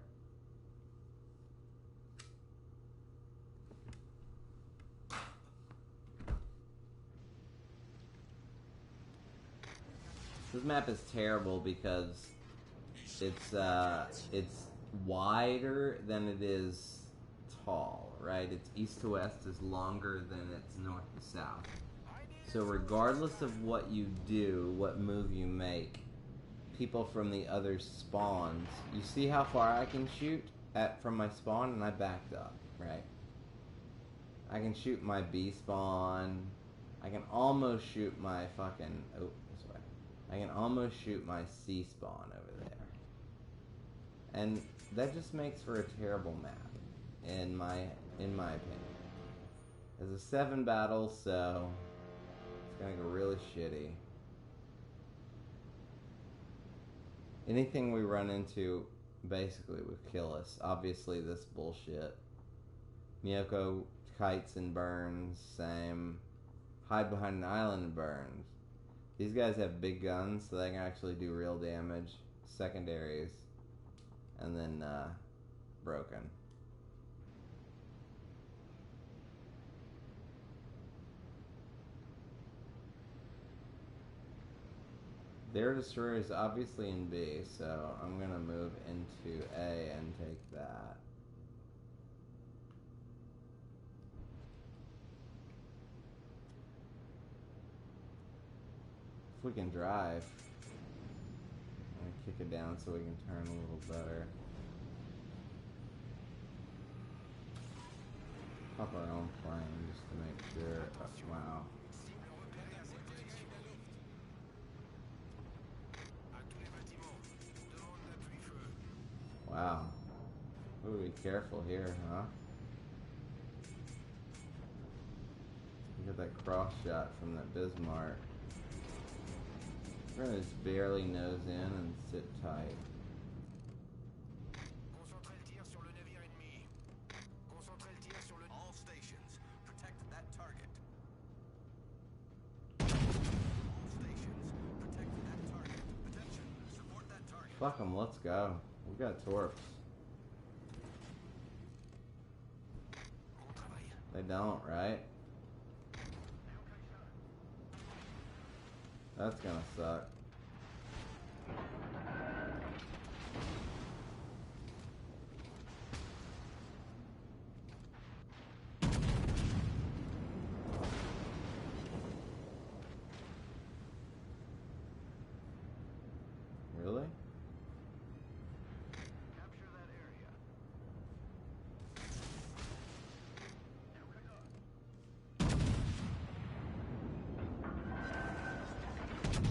This map is terrible because it's wider than it is tall, right? It's east to west is longer than it's north to south. So regardless of what you do, what move you make, people from the other spawns, you see how far I can shoot from my spawn, and I backed up, right? I can shoot my B spawn. I can almost shoot my fucking this way. I can almost shoot my C spawn over there. And that just makes for a terrible map, in my opinion. There's a 7 battle, so it's gonna go really shitty. Anything we run into basically would kill us. Obviously this bullshit. Miyoko kites and burns, same. Hide behind an island and burns. These guys have big guns, so they can actually do real damage. Secondaries. And then broken. Their destroyer is obviously in B, so I'm gonna move into A and take that. If we can drive, I'm gonna kick it down so we can turn a little better. Pop our own plane just to make sure. Oh, wow. Wow. Ooh, be careful here, huh? You got that cross shot from that Bismarck. We're gonna just barely nose in and sit tight. All stations, protect that target. Attention, support that target. Fuck them, let's go. We got torps. They don't, right? That's gonna suck. Really? Capture that area.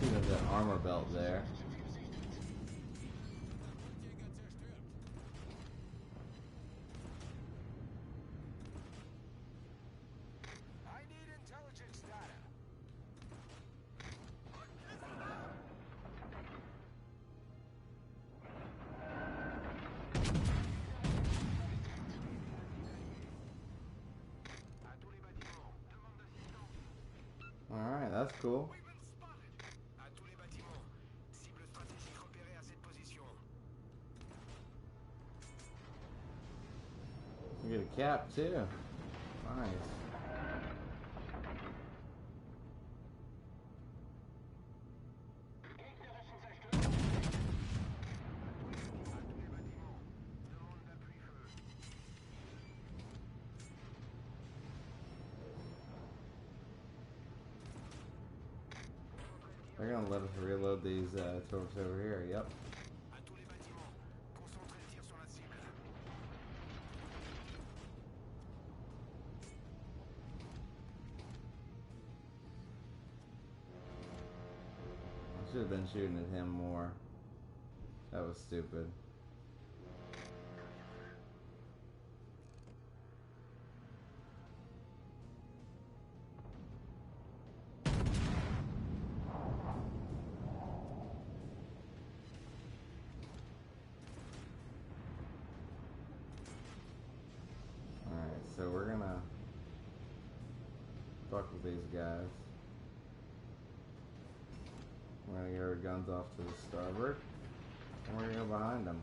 See, there's that armor belt there. that's cool. À tous les bâtiments. Cible stratégique repérée à cette position. You get a cap too. Nice. They're gonna let us reload these torps over here. Yep. À tous les bâtiments. Concentrez le tir sur la cible. I should have been shooting at him more. That was stupid. Alright, so we're gonna fuck with these guys. We're gonna get our guns off to the starboard, and we're gonna go behind them.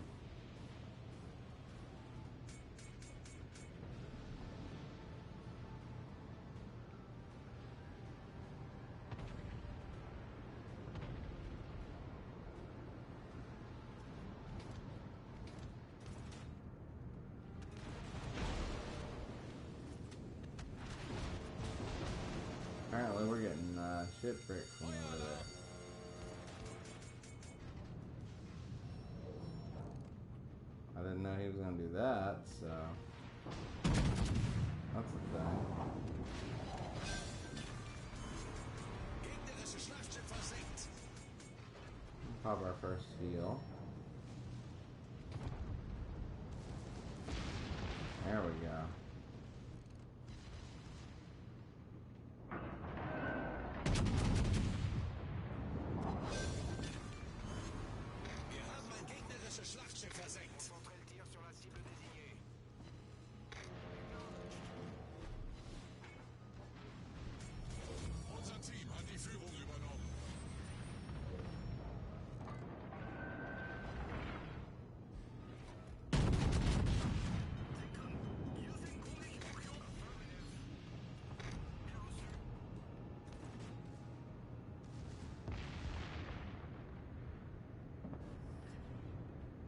Apparently we're getting shit brick from over there. I didn't know he was gonna do that, so that's the thing. Gegnerische Schlachtschiff versenkt. Pop our first heal. There we go. Wir haben ein gegnerisches Schlachtschiff versenkt. Concentrez le tir sur la cible désignée. Unser Team hat die Führung übernommen.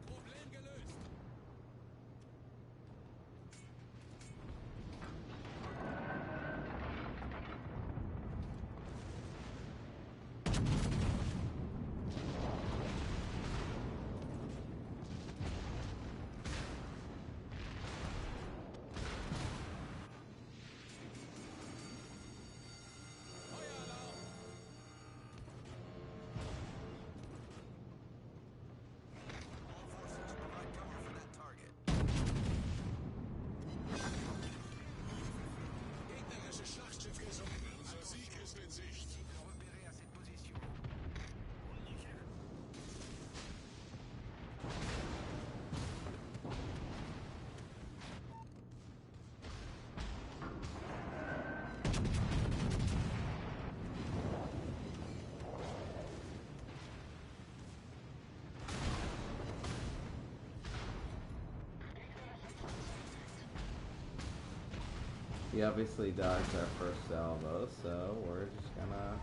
Problem gelöst. Feueralarm. All forces provide cover for that target. Gegnerisches Schlachtschiff gesunken. Unser Sieg ist in Sicht. Cible repérée à cette position. He obviously dodged our first salvo, so we're just gonna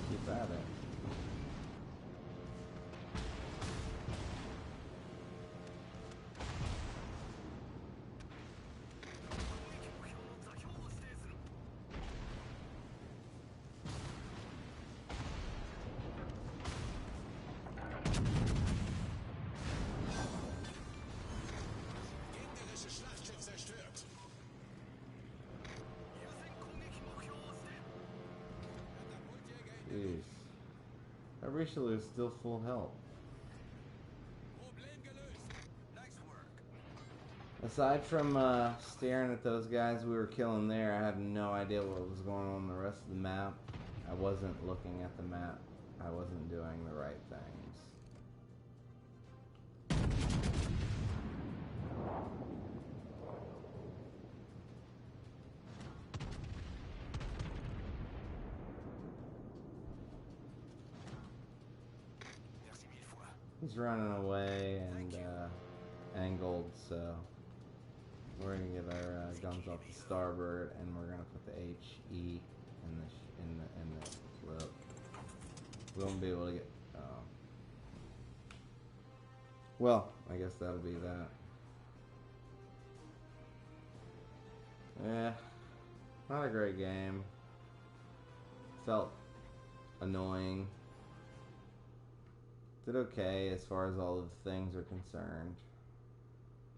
keep at it. Gegnerisches Schlachtschiff zerstört. Jeez. That Richelieu is still full health. Problem gelöst. Nice work. Aside from staring at those guys we were killing there, I had no idea what was going on the rest of the map. I wasn't looking at the map. I wasn't doing the right things. He's running away and angled, so we're gonna get our guns off the starboard, and we're gonna put the HE in the slip. We won't be able to get. Well, I guess that'll be that. Yeah, not a great game. Felt annoying. Did okay as far as all of the things are concerned.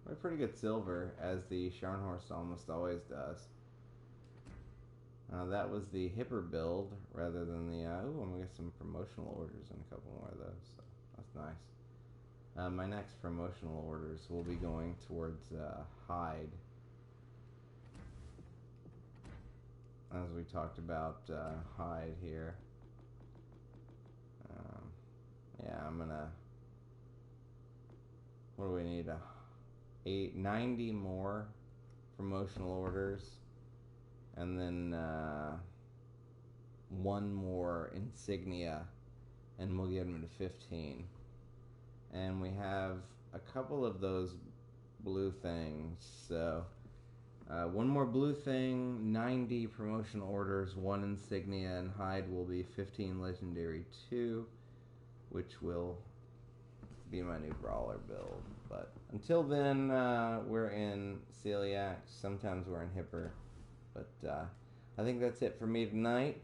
We're pretty good silver, as the Scharnhorst almost always does. That was the hipper build rather than the. Ooh, I'm gonna get some promotional orders and a couple more of those. So that's nice. My next promotional orders will be going towards hide. As we talked about hide here. Yeah, I'm gonna. What do we need? 90 more promotional orders, and then one more insignia, and we'll get them to 15. And we have a couple of those blue things, so one more blue thing, 90 promotional orders, one insignia, and hide will be 15 legendary 2, which will be my new brawler build. But until then, we're in celiac. Sometimes we're in hipper, but I think that's it for me tonight.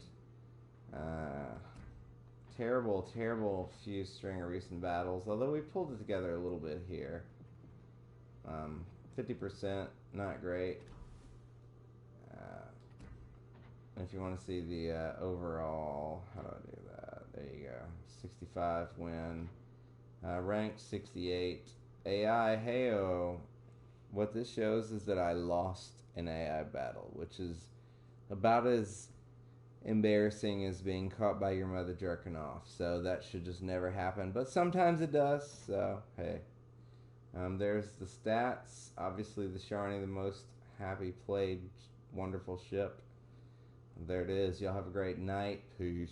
Terrible few string of recent battles, although we pulled it together a little bit here. 50%, not great. If you want to see the overall, how do I do that? There you go. 65 win. Ranked 68. AI, heyo. What this shows is that I lost an AI battle, which is about as embarrassing as being caught by your mother jerking off. So that should just never happen. But sometimes it does, so hey. There's the stats. Obviously the Sharny, the most happy played wonderful ship. There it is. Y'all have a great night. Peace.